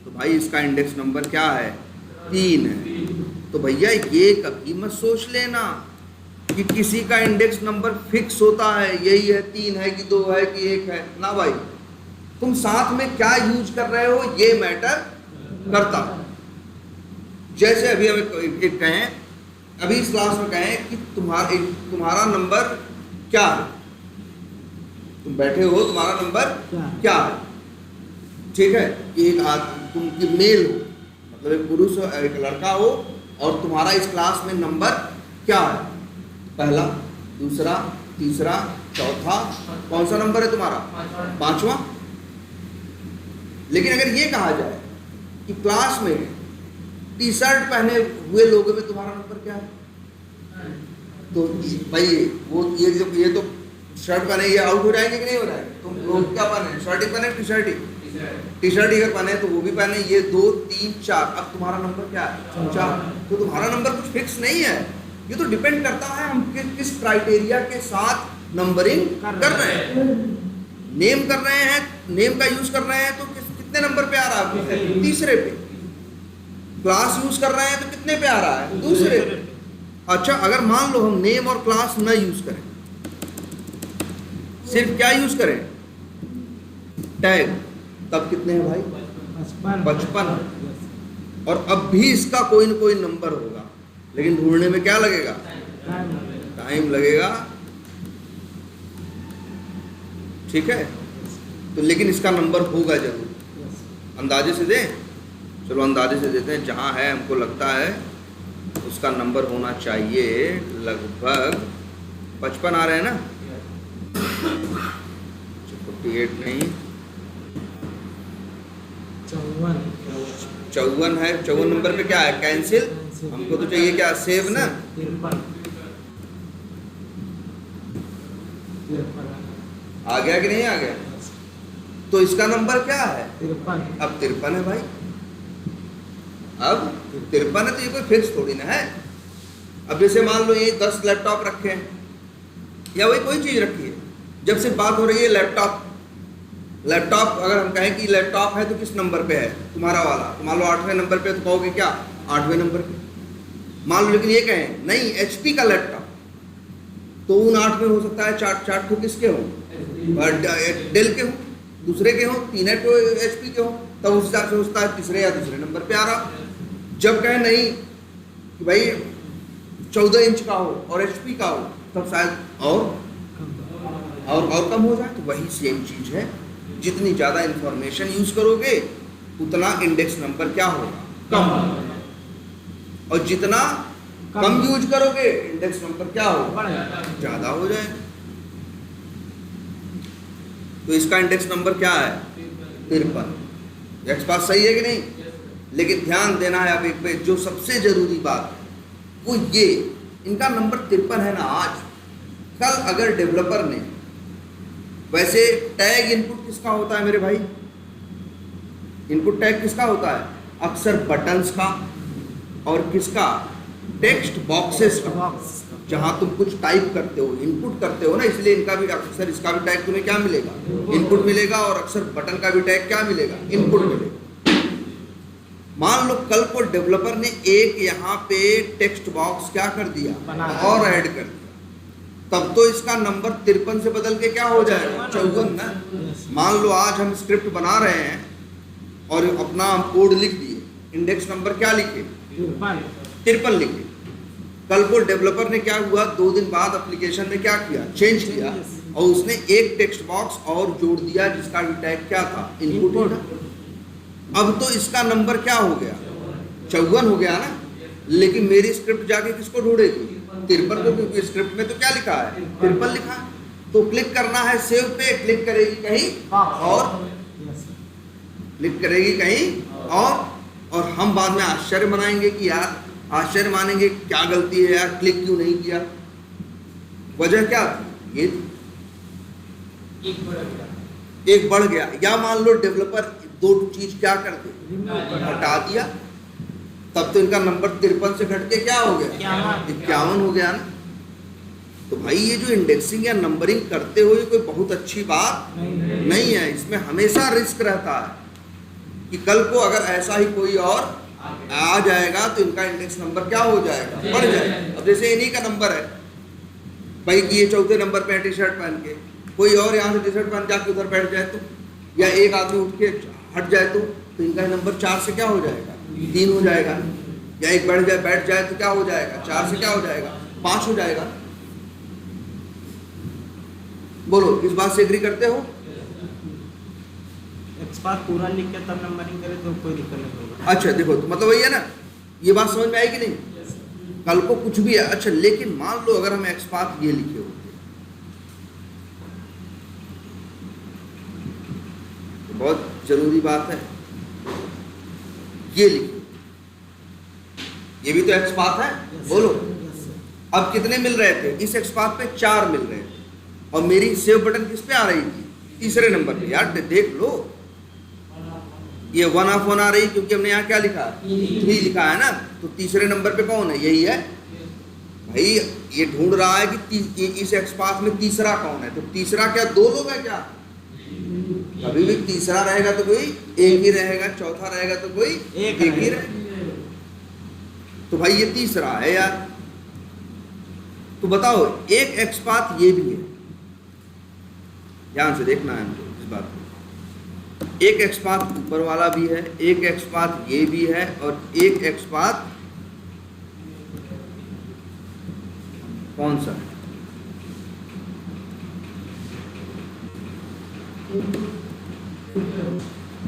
तो भाई इसका इंडेक्स नंबर क्या है? 3 है। तो भैया ये कभी मत सोच लेना कि किसी का इंडेक्स नंबर फिक्स होता है, यही है, 3 है कि 2 है कि 1 है ना भाई। तुम साथ में क्या यूज कर रहे हो ये मैटर करता है। जैसे अभी हम एक कहें, अभी इस क्लास में कहें कि तुम्हारा नंबर क्या है, तुम बैठे हो, तुम्हारा नंबर क्या है, ठीक है। तुम की मेल हो, मतलब एक पुरुष हो, एक लड़का हो, और तुम्हारा इस क्लास में नंबर क्या है? पहला, दूसरा, तीसरा, चौथा, कौन सा नंबर है तुम्हारा? 5वां। लेकिन अगर ये कहा जाए कि क्लास में टी शर्ट पहने हुए लोगों में तुम्हारा नंबर क्या है, तो भाई वो ये तो शर्ट पहने ये आउट हो जाएंगे कि नहीं हो जाएंगे? तुम लोग क्या पहने? शर्ट ही पहने, टी शर्ट ही अगर पहने तो वो भी पहने, ये 2 3 4। अब तुम्हारा नंबर क्या है? 4। तो तुम्हारा नंबर कुछ फिक्स नहीं है, ये तो डिपेंड करता है हम किस क्राइटेरिया के साथ नंबरिंग कर रहे हैं। नेम कर रहे हैं, नेम का यूज कर रहे हैं तो कितने नंबर पे आ रहा है? तीसरे पे। क्लास यूज कर रहे हैं तो कितने पे आ रहा है? दूसरे पे। अच्छा, अगर मान लो हम नेम और क्लास न यूज करें, सिर्फ क्या यूज करें? टैग, तब कितने हैं भाई? 55। और अब भी इसका कोई न कोई नंबर होगा, लेकिन ढूंढने में क्या लगेगा? टाइम लगेगा, ठीक है। तो लेकिन इसका नंबर होगा जरूर। अंदाजे से दें, चलो अंदाजे से देते हैं, जहां है हमको लगता है उसका नंबर होना चाहिए लगभग 55 आ रहे हैं ना, 48 नहीं, 54 है। 54 नंबर पे क्या है? कैंसिल। हमको तो चाहिए क्या? सेव ना। आ गया कि नहीं आ गया? तो इसका नंबर क्या है? 53। अब 53 है भाई, अब 53 है, तो ये कोई फिक्स थोड़ी ना है। अब जैसे मान लो ये 10 लैपटॉप रखे हैं, या वही कोई चीज़ रखी है। जब से बात हो रही है लैपटॉप, लैपटॉप अगर हम कहें कि लैपटॉप है तो किस नंबर पे है तुम्हारा वाला, तो मान लो 8वें नंबर पे, तो कहोगे क्या 8वें नंबर पे। मान लो लेकिन ये कहें नहीं HP का लैपटॉप, तो उन 8 में हो सकता है 4 ठो किसके हो, डेल के हो, दूसरे के हो, 3 HP के हो, तब उस हिसाब से होता है तीसरे या दूसरे नंबर पे आ रहा। जब कहें नहीं कि भाई 14 इंच का हो और HP का हो, तब शायद और कम हो जाए। तो वही सेम चीज है, जितनी ज़्यादा इंफॉर्मेशन यूज करोगे उतना इंडेक्स नंबर क्या होगा, कम। और जितना कम यूज करोगे इंडेक्स नंबर क्या होगा, ज़्यादा हो जाएगा। तो इसका इंडेक्स नंबर क्या है 53। एक्स बात सही है कि नहीं? लेकिन ध्यान देना है अब एक पे, जो सबसे जरूरी बात है वो ये, इनका नंबर 53 है ना आज, कल अगर डेवलपर ने, वैसे टैग इनपुट किसका होता है मेरे भाई, इनपुट टैग किसका होता है, अक्सर बटन्स का और किसका, टेक्स्ट बॉक्सेस का। जहां तुम कुछ टाइप करते हो, इनपुट करते हो ना, इसलिए इनका भी अक्सर, इसका भी टैग तुम्हें क्या मिलेगा, इनपुट मिलेगा, और अक्सर बटन का भी टैग क्या मिलेगा, इनपुट मिलेगा। मान लो कल को डेवलपर ने एक यहाँ पे टेक्स्ट बॉक्स क्या कर दिया और ऐड कर दिया, तब तो इसका नंबर 53 से बदल के क्या हो जाएगा 54 ना। मान लो आज हम स्क्रिप्ट बना रहे हैं और अपना हम कोड लिख दिए, इंडेक्स नंबर क्या लिखे 53 लिखे। कल को डेवलपर ने क्या हुआ, 2 दिन बाद एप्लीकेशन में क्या किया, चेंज किया, और उसने एक टेक्स्ट बॉक्स और जोड़ दिया जिसका भी टैग क्या था, इनपुट था। अब तो इसका नंबर क्या हो गया 54 हो गया ना। लेकिन मेरी स्क्रिप्ट जाके किसको ढूंढेगी, 53 को, क्योंकि स्क्रिप्ट में तो क्या लिखा है 53 लिखा है। तो क्लिक करना है सेव पे, क्लिक करेगी कहीं और, क्लिक करेगी कहीं और हम बाद में आश्चर्य मनाएंगे कि यार, आश्चर्य मानेंगे क्या गलती है यार, क्लिक क्यों नहीं किया। वजह क्या थी, ये एक बढ़ गया। या मान लो डेवलपर 2 चीज क्या कर दे, हटा दिया, तब तो इनका नंबर 53 से घट के क्या हो गया 51 हो गया ना। तो भाई ये जो इंडेक्सिंग या नंबरिंग करते हो ये कोई बहुत अच्छी बात नहीं है। इसमें हमेशा रिस्क रहता है कि कल को अगर ऐसा ही कोई और आ जाएगा तो इनका इंडेक्स नंबर क्या हो जाएगा, बढ़ जाएगा। अब जैसे इन्हीं का नंबर है भाई कि ये 4थे नंबर पे टी शर्ट पहन के, कोई और यहाँ से टी शर्ट पहन जाके उधर बैठ जाए तो, या एक आदमी उठ के हट जाए तो इनका नंबर 4 से क्या हो जाएगा 3 हो जाएगा। या एक बैठ जाए तो क्या हो जाएगा 4 से क्या हो जाएगा 5 हो जाएगा। बोलो इस बात से एग्री करते हो? एक्सपार्ट पूरा लिख के तब नंबरिंग करे तो कोई दिक्कत नहीं होगा। अच्छा देखो, तो मतलब वही है ना, ये बात समझ में आएगी नहीं? कल को कुछ भी है। अच्छा लेकिन मान लो अगर हम एक्सपार्ट ये लिखे होते तो बहुत जरूरी बात है, ये लिखे, ये भी तो एक्सपार्ट है। बोलो अब कितने मिल रहे थे, इस एक्सपार्ट पे 4 मिल रहे थे और मेरी सेव बटन किस पे आ रही थी, तीसरे नंबर पे। यार देख लो, ये 1 ऑफ 1 आ रही क्योंकि हमने यहाँ क्या लिखा 3 लिखा है ना। तो तीसरे नंबर पे कौन है, यही है भाई। ये ढूंढ रहा है कि इस एक्सपार्ट में तीसरा कौन है। तो तीसरा क्या 2 लोग हैं क्या? कभी भी तीसरा रहेगा तो कोई एक ही रहेगा, चौथा रहेगा तो कोई एक ही रहेगा। तो भाई ये तीसरा है यार। तो बताओ एक एक्सपार्ट ये भी है, ध्यान से देखना है हमको इस बात को। एक एक्सपार्ट ऊपर वाला भी है, एक एक्सपार्ट ये भी है, और एक एक्सपार्ट कौन सा है?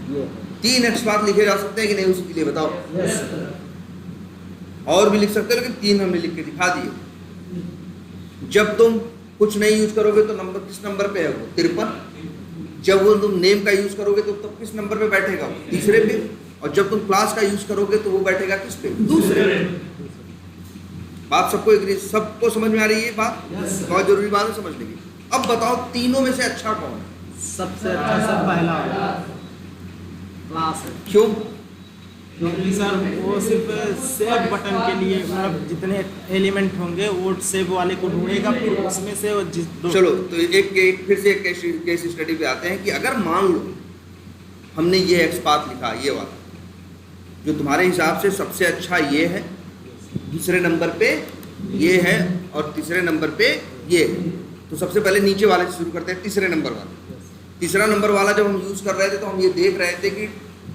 ये 3 एक्सपार्ट लिखे जा सकते हैं कि नहीं, उसके लिए बताओ। और भी लिख सकते हो, लेकिन 3 हमने लिख के दिखा दिए। जब तुम कुछ नहीं यूज करोगे तो नंबर किस नंबर पे है वो 53। जब वो तुम नेम का यूज करोगे तो तब किस नंबर पे बैठेगा वो तीसरे पे। और जब तुम क्लास का यूज करोगे तो वो बैठेगा किस पे, दूसरे पे। बात सबको एग्री, सबको समझ में आ रही है बात? बहुत जरूरी बात है समझने की। अब बताओ तीनों में से अच्छा कौन है? सबसे अच्छा सब पहला वाला क्लास है। क्यों? क्योंकि सर वो सिर्फ सेव बटन के लिए, मतलब जितने एलिमेंट होंगे वो सेव वाले को ढूंढेगा, फिर उसमें से वो चलो तो एक फिर से एक केस स्टडी पे आते हैं कि अगर मान लो हमने ये XPath लिखा, ये वाला जो तुम्हारे हिसाब से सबसे अच्छा ये है, दूसरे नंबर पे ये है और तीसरे नंबर पे ये है, तो सबसे पहले नीचे वाले से शुरू करते हैं, तीसरे नंबर वाला। तीसरा नंबर वाला जब हम यूज़ कर रहे थे तो हम ये देख रहे थे कि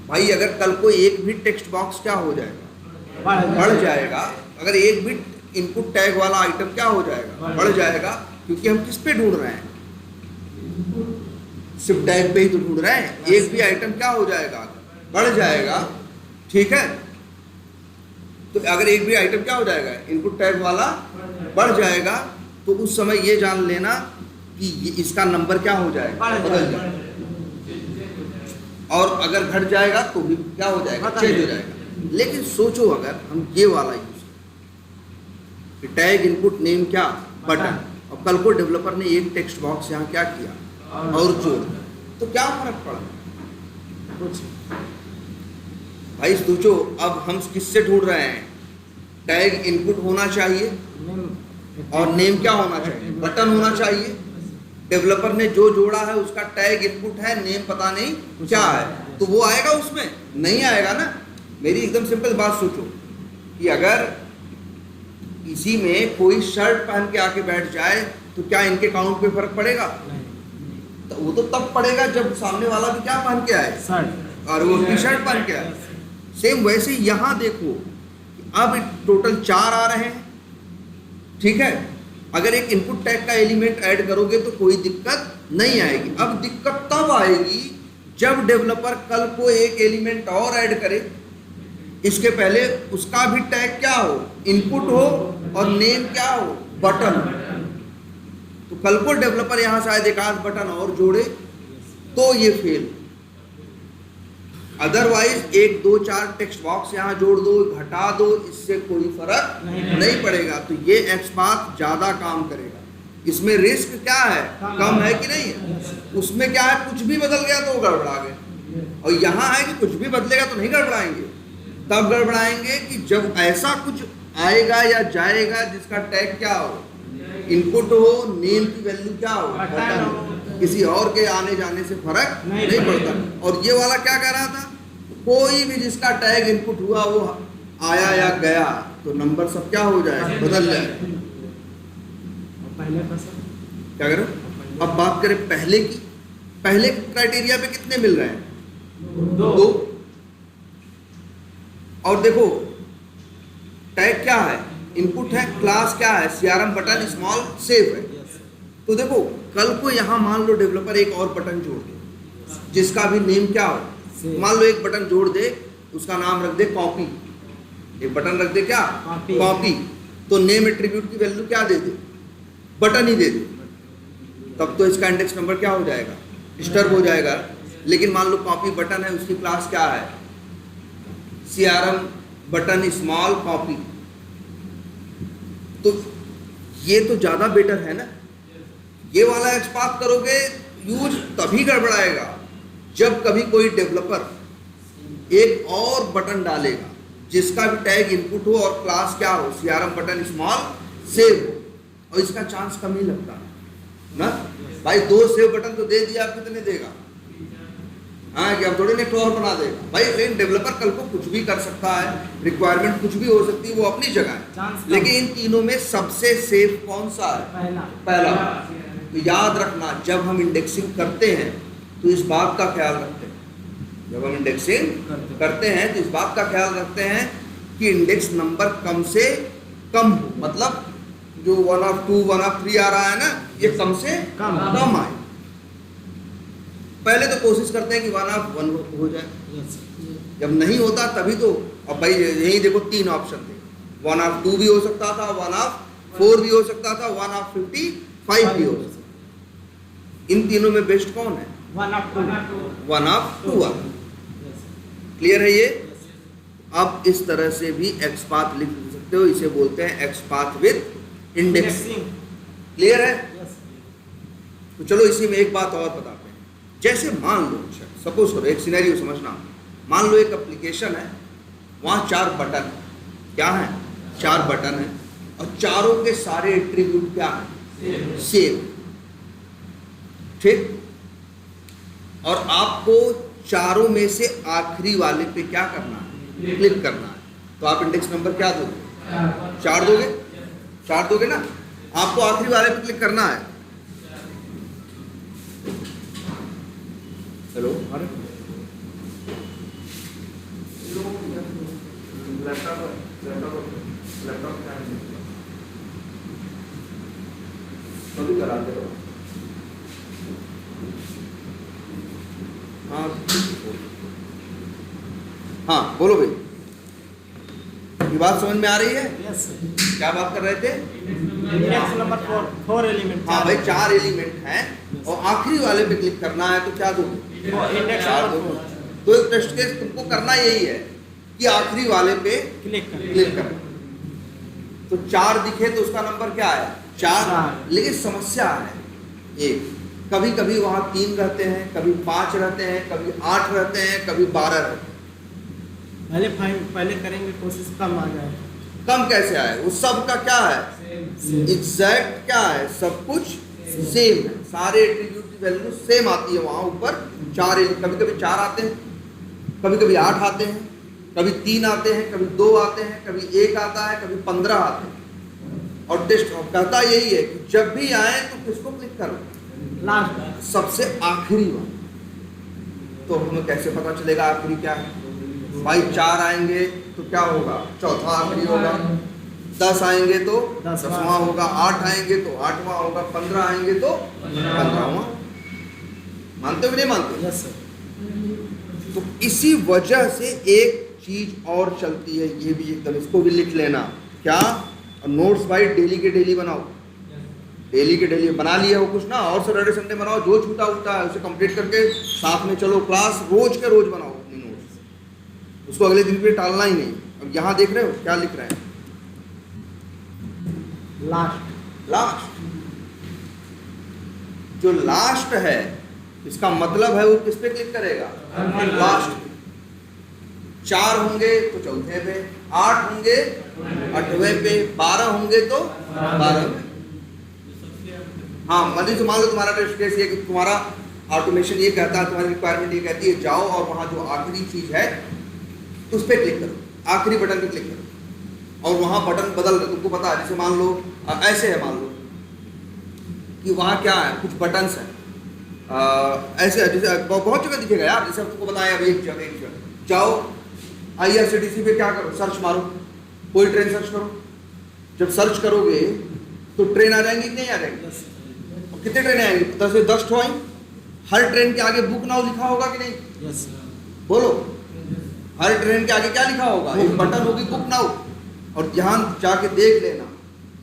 भाई अगर कल को एक भी टेक्स्ट बॉक्स क्या हो जाएगा, बढ़ जाएगा। अगर एक भी इनपुट टैग वाला आइटम क्या हो जाएगा, बढ़ जाएगा, क्योंकि हम किस पे ढूंढ रहे हैं, सिर्फ टैग पे ही तो ढूंढ रहे हैं। एक भी आइटम क्या हो जाएगा, बढ़ जाएगा, ठीक है। तो अगर एक भी आइटम क्या हो जाएगा, इनपुट टैग वाला बढ़ जाएगा, तो उस समय ये जान लेना कि इसका नंबर क्या हो जाएगा, बदल जाएगा। और अगर घट जाएगा तो भी क्या हो जाएगा, चेंज हो जाएगा। लेकिन सोचो अगर हम ये वाला यूज करें, टैग इनपुट नेम क्या, बटन, और कल को डेवलपर ने एक टेक्स्ट बॉक्स यहाँ क्या किया और जोड़, तो क्या फर्क पड़ा कुछ। भाई सोचो, अब हम किससे ढूंढ रहे हैं, टैग इनपुट होना चाहिए और नेम क्या होना चाहिए, बटन होना चाहिए। डेवलपर ने जो जोड़ा है उसका टैग इनपुट है, नेम पता नहीं क्या है, तो वो आएगा उसमें, नहीं आएगा ना। मेरी एकदम सिंपल बात सोचो कि अगर इसी में कोई शर्ट पहन के आके बैठ जाए तो क्या इनके काउंट पे फर्क पड़ेगा, तो वो तो तब पड़ेगा जब सामने वाला भी क्या पहन के आए, शर्ट, और वो टी शर्ट पहन के आए। सेम वैसे ही यहाँ देखो, अब टोटल 4 आ रहे हैं, ठीक है। अगर एक इनपुट टैग का एलिमेंट ऐड करोगे तो कोई दिक्कत नहीं आएगी। अब दिक्कत तब आएगी जब डेवलपर कल को एक एलिमेंट और ऐड करे, इसके पहले उसका भी टैग क्या हो, इनपुट हो, और नेम क्या हो, बटन। तो कल को डेवलपर यहां शायद एक आध बटन और जोड़े तो ये फेल। अदरवाइज 1 2 4 टेक्स्ट बॉक्स यहाँ जोड़ दो, घटा दो, इससे कोई फर्क नहीं पड़ेगा। तो ये XPath ज्यादा काम करेगा। इसमें रिस्क क्या है, कम है कि नहीं है। उसमें क्या है, कुछ भी बदल गया तो वो गड़बड़ा गए, और यहाँ है कि कुछ भी बदलेगा तो नहीं गड़बड़ाएंगे। तब गड़बड़ाएंगे कि जब ऐसा कुछ आएगा या जाएगा जिसका टैग क्या हो, इनपुट हो, नेम की वैल्यू क्या हो, बटन हो, किसी और के आने जाने से फर्क नहीं पड़ता। और ये वाला क्या कह रहा था, कोई भी जिसका टैग इनपुट हुआ वो आया या गया तो नंबर सब क्या हो जाए, बदल जाए। पहले क्या करें, अब बात करें पहले की। पहले क्राइटेरिया पे कितने मिल रहे हैं, 2। और देखो टैग क्या है, इनपुट है, क्लास क्या है, CRM बटन स्मॉल सेव है। तो देखो कल को यहाँ मान लो डेवलपर एक और बटन जोड़ दे जिसका भी नेम क्या हो, मान लो एक बटन जोड़ दे, उसका नाम रख दे कॉपी, एक बटन रख दे क्या, कॉपी। तो नेम एट्रीब्यूट की वैल्यू क्या दे दे, बटन ही दे दे, तब तो इसका इंडेक्स नंबर क्या हो जाएगा, डिस्टर्ब हो जाएगा। लेकिन मान लो कॉपी बटन है, उसकी क्लास क्या है, CRM बटन स्मॉल कॉपी, तो ये तो ज्यादा बेटर है ना। ये वाला XPath करोगे यूज तभी गड़बड़ाएगा जब कभी कोई डेवलपर एक और बटन डालेगा जिसका भी टैग इनपुट हो और क्लास क्या हो, CRM बटन स्मॉल सेव हो, और इसका चांस कम ही लगता है ना। भाई 2 सेव बटन तो दे दिया, आप कितने देगा, हाँ कि अब थोड़ी नेट और बना देगा भाई। लेकिन डेवलपर कल को कुछ भी कर सकता है, रिक्वायरमेंट कुछ भी हो सकती है, वो अपनी जगह है। लेकिन इन तीनों में सबसे सेफ कौन सा है, पहला। तो याद रखना, जब हम इंडेक्सिंग करते हैं तो इस बात का ख्याल रखते हैं, जब हम इंडेक्सिंग करते हैं तो इस बात का ख्याल रखते हैं कि इंडेक्स नंबर कम से कम हो। मतलब जो 1 of 2 1 of 3 आ रहा है ना, ये कम से कम आए। पहले तो कोशिश करते हैं कि 1 of 1 हो जाए, जब नहीं होता तभी तो। अब भाई यही देखो 3 ऑप्शन थे, 1 of 2 भी हो सकता था, 1 of 4 भी हो सकता था, 1 of 55 भी हो सकता था। इन तीनों में बेस्ट कौन है, 1 of 2 आ। क्लियर है ये। अब इस तरह से भी XPath लिख सकते हो, इसे बोलते हैं XPath विद इंडेक्सिंग। क्लियर है। तो चलो इसी में एक बात और बताते हैं। जैसे मान लो, सपोज करो, एक सिनेरियो समझना, मान लो एक एप्लीकेशन है वहाँ 4 बटन क्या है, 4 बटन है और चारों के सारे एट्रीब्यूट क्या है, सेम। ठीक, और आपको चारों में से आखिरी वाले पे क्या करना है, क्लिक करना है। तो आप इंडेक्स नंबर क्या दोगे, 4 दोगे, 4 दोगे ना। आपको आखिरी वाले पे क्लिक करना है। हेलो, अरे कभी कराते हो। हाँ बोलो भाई, ये बात समझ में आ रही है? Yes sir. क्या बात कर रहे थे? Index number 4 element. हाँ भाई 4 एलिमेंट हैं और आखिरी वाले पे क्लिक करना है तो क्या दोगे, इंडेक्स 4 नंबर दोगे। तो एक टेस्ट केस तुमको करना यही है कि आखिरी वाले पे 4 क्लिक कर। क्लिक करना। तो 4 दिखे तो उसका नंबर क्या है, 4। लेकिन समस्या है एक, कभी कभी वहाँ 3 रहते हैं, कभी 5 रहते हैं, कभी 8 रहते हैं, कभी 12 रहते हैं। पहले करेंगे कोशिश कम आ जाए। कम कैसे आए, वो सब का क्या है, एग्जैक्ट क्या है, सब कुछ सेम है, सारे एट्रीब्यूट की वैल्यू सेम आती है वहाँ ऊपर। 4, कभी कभी 4 आते हैं, कभी कभी 8 आते हैं, कभी 3 आते हैं, कभी 2 आते हैं, कभी 1 आता है, कभी 15 आते हैं। और टेस्ट कहता यही है कि जब भी आए तो किसको क्लिक करो, लास्ट सबसे आखिरी वाला। तो हमें कैसे पता चलेगा आखिरी क्या है भाई? 4 आएंगे तो क्या होगा, चौथा आखिरी होगा। 10 आएंगे तो 10वां होगा, 8 आएंगे तो 8वां होगा, 15 आएंगे तो 15वां। मानते हो कि नहीं मानते? Yes sir. तो इसी वजह से एक चीज और चलती है, ये भी एकदम इसको भी लिख लेना। क्या? नोट्स भाई डेली के डेली बनाओ, डेली के डेली बना लिया हो कुछ ना, और सैटरडे संडे बनाओ, जो छूटा उठा है उसे कंप्लीट करके साथ में चलो क्लास, रोज के रोज बनाओ अपनी नोट्स, उसको अगले दिन पे टालना ही नहीं। अब यहाँ देख रहे हो क्या लिख रहे हैं, लास्ट। जो लास्ट है इसका मतलब है वो किस पे क्लिक करेगा, लास्ट। 4 होंगे तो चौथे पे, 8 होंगे 8वें पे, 12 होंगे तो 12वें। हाँ मतलब से मान लो तुम्हारा टेस्ट केस ये कि तुम्हारा ऑटोमेशन ये कहता है, तुम्हारी रिक्वायरमेंट ये कहती है जाओ और वहाँ जो आखिरी चीज है उस पर क्लिक करो, आखिरी बटन पे क्लिक करो और वहाँ बटन बदल रहे, तुमको पता है। जैसे मान लो ऐसे है, मान लो कि वहाँ क्या है, कुछ बटन्स हैं ऐसे, जैसे बहुत जगह दिखेगा यार। जैसे तुमको बताया अभी एक जगह जाओ IRCTC पे क्या करो, सर्च मारो, कोई ट्रेन सर्च करो। जब सर्च करोगे तो ट्रेन आ जाएंगी कि नहीं आ जाएंगी? और कितने ट्रेन आएंगी? 10 से 10 ठो आई। हर ट्रेन के आगे बुक नाउ लिखा होगा कि नहीं? यस बोलो, हर ट्रेन के आगे क्या लिखा होगा? एक बटन होगी बुक नाउ। और ध्यान जाके देख लेना,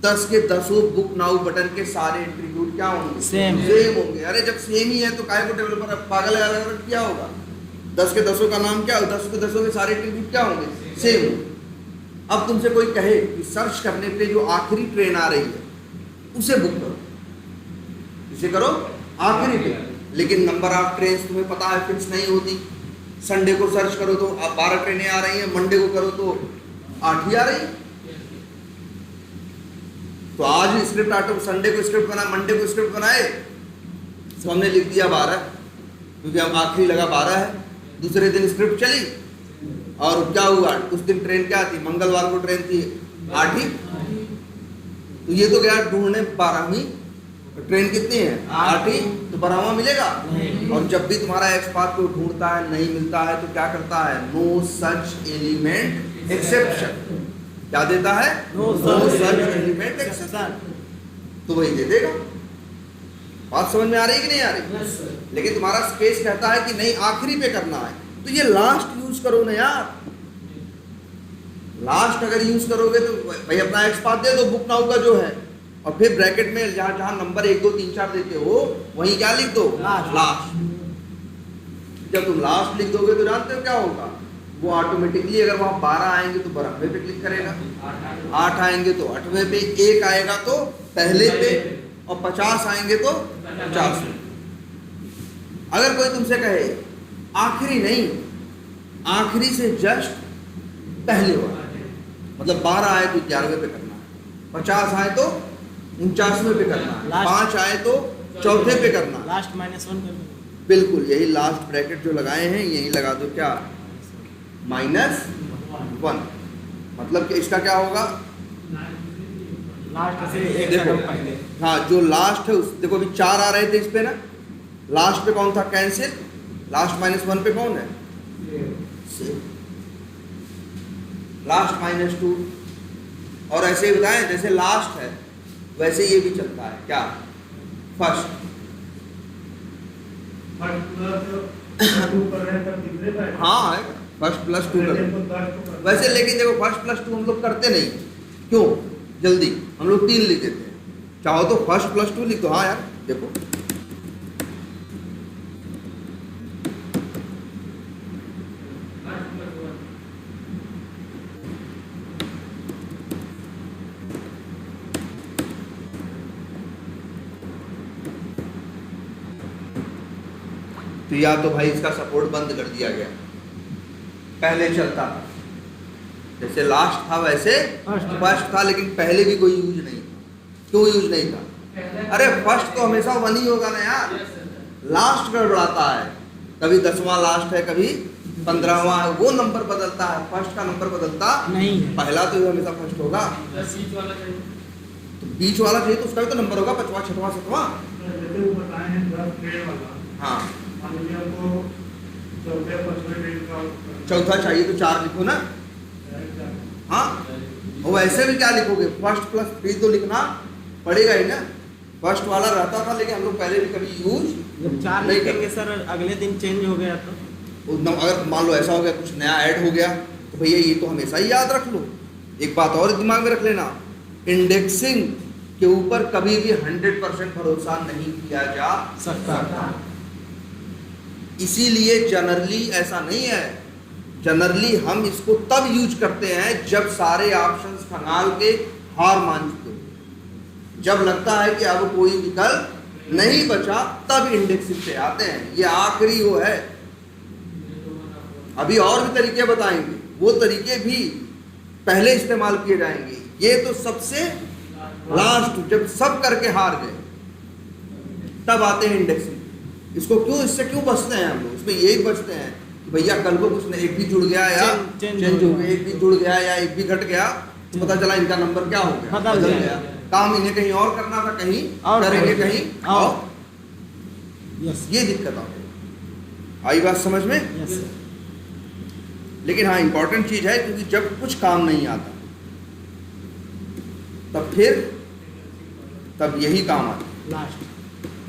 10 के 10 बुक नाउ बटन के सारे एट्रीब्यूट क्या होंगे? सेम होंगे। अरे जब सेम ही है तो काहे को डेवलपर पागल है, अलग अलग क्या होगा? 10 के 10 का नाम क्या, 10 के 10 के सारे एट्रीब्यूट क्या होंगे? सेम। अब तुमसे कोई कहे कि सर्च करने पे जो आखिरी ट्रेन आ रही है उसे बुक करो, इसे करो आखिरी पे। लेकिन नंबर ऑफ ट्रेन तुम्हें पता है फिक्स नहीं होती। संडे को सर्च करो तो 12 ट्रेनें आ रही हैं, मंडे को करो तो 8 ही आ रही। तो आज स्क्रिप्ट ऑटो, संडे को स्क्रिप्ट बना, मंडे को स्क्रिप्ट बनाए तो हमने लिख दिया 12, क्योंकि हम आखिरी लगा 12 है। दूसरे दिन स्क्रिप्ट चली और क्या हुआ, उस दिन ट्रेन क्या थी, मंगलवार को ट्रेन थी 8 ही। तो ये तो गया ढूंढने 12वीं ट्रेन कितनी है, 8 ही, तो 12वां मिलेगा। और जब भी तुम्हारा एक्सपाथ को ढूंढता है नहीं मिलता है तो क्या करता है, नो सच एलिमेंट एक्सेप्शन। क्या देता है, नो सच एलिमेंट एक्सेप्शन। तो वही दे देगा। बात समझ में आ रही है कि नहीं आ रही? लेकिन तुम्हारा स्पेस कहता है कि नहीं आखिरी पे करना है, तो ये लास्ट यूज करो ना यार। लास्ट अगर यूज करोगे तो भाई अपना एक्सपाथ दे दो बुक नाउ का जो है, और फिर ब्रैकेट में जहां जहां नंबर 1 2 3 4 देते हो वहीं क्या लिख दो, लास्ट। जब तुम लास्ट लिख दोगे तो जानते हो क्या होगा, वो ऑटोमेटिकली अगर वहां 12 आएंगे तो 12वें पे क्लिक करेगा, 8 आएंगे तो 8वें पे, 1 आएगा तो पहले पे, और 50 आएंगे तो 50 पे। अगर कोई तुमसे कहे आखिरी नहीं, आखिरी से जस्ट पहले वाला, मतलब 12 आए तो 11वें पे करना है, 50 आए तो 49वें पे करना है, Last- 5 आए तो चौथे पे करना है। लास्ट -1 कर दो। बिल्कुल, यही लास्ट ब्रैकेट जो लगाए हैं यही लगा दो, क्या -1, मतलब कि इसका क्या होगा, लास्ट से एक देखो, कदम पहले। हाँ जो लास्ट है उस, देखो अभी 4 आ रहे थे इस पे ना, लास्ट पे कौन था कैंसिल, लास्ट -1 पे कौन है, लास्ट -2, और ऐसे ही बताएं जैसे लास्ट है वैसे ये भी चलता है, क्या फर्स्ट, फर्स्ट प्लस 2 कर रहे हैं तब कितने का है? हाँ है फर्स्ट +2 कर पहले दो। तो 10 को कर वैसे लेकिन देखो फर्स्ट +2 हम लोग करते नहीं, क्यों, जल्दी हम लोग 3 लिख देते हैं, चाहो तो फर्स्ट +2 लिख दो। हाँ यार देखो तो या तो भाई इसका सपोर्ट बंद कर दिया गया, पहले चलता था जैसे लास्ट था वैसे फर्स्ट था, लेकिन पहले भी कोई यूज नहीं था, क्यों यूज नहीं था, अरे फर्स्ट तो हमेशा 1 ही होगा ना यार, लास्ट गड़बड़ाता है, कभी 10वां लास्ट है, कभी 15वां है, वो नंबर बदलता है, फर्स्ट का नंबर बदलता नहीं है। पहला तो हमेशा फर्स्ट होगा, तो बीच वाला चाहिए तो उसका भी तो नंबर होगा 5वां 6वां 7वां। जैसे वो बताए हैं 10 ग्रेड वाला, हाँ मान लीजिए आपको चौथे 5वें ग्रेड का चौथा चाहिए तो 4 लिखो ना, हाँ और वैसे भी क्या लिखोगे, फर्स्ट +3 तो लिखना पड़ेगा ही ना, फर्स्ट वाला रहता था लेकिन हम लोग पहले भी कभी यूज जब 4 नहीं लिखेंगे सर, अगले दिन चेंज हो गया तो अगर मान लो ऐसा हो गया कुछ नया ऐड हो गया तो भैया ये तो हमेशा ही याद रख लो। एक बात और दिमाग में रख लेना, इंडेक्सिंग के ऊपर कभी भी 100% भरोसा नहीं किया जा सकता। इसीलिए जनरली ऐसा नहीं है, जनरली हम इसको तब यूज करते हैं जब सारे ऑप्शंस खंगाल के हार मान चुके हो, जब लगता है कि अब कोई विकल्प नहीं बचा तब इंडेक्सिंग पे आते हैं, ये आखिरी वो है। अभी और भी तरीके बताएंगे, वो तरीके भी पहले इस्तेमाल किए जाएंगे, ये तो सबसे लास्ट, जब सब करके हार गए तब आते हैं इंडेक्सिंग। इसको क्यों, इससे क्यों बचते हैं हम लोग, इसमें यही बचते हैं कि भैया कल को कुछ एक भी जुड़ गया या चेंज हो गया, एक भी जुड़ गया या एक भी घट गया तो पता चला इनका नंबर क्या हो गया, बदल गया। काम इन्हें कहीं और करना था, कहीं और करेंगे कहीं और, यस ये दिक्कत आ गई। आई बात समझ में? यस लेकिन हाँ इंपॉर्टेंट चीज है, क्योंकि जब कुछ काम नहीं आता तब यही काम आता है। लास्ट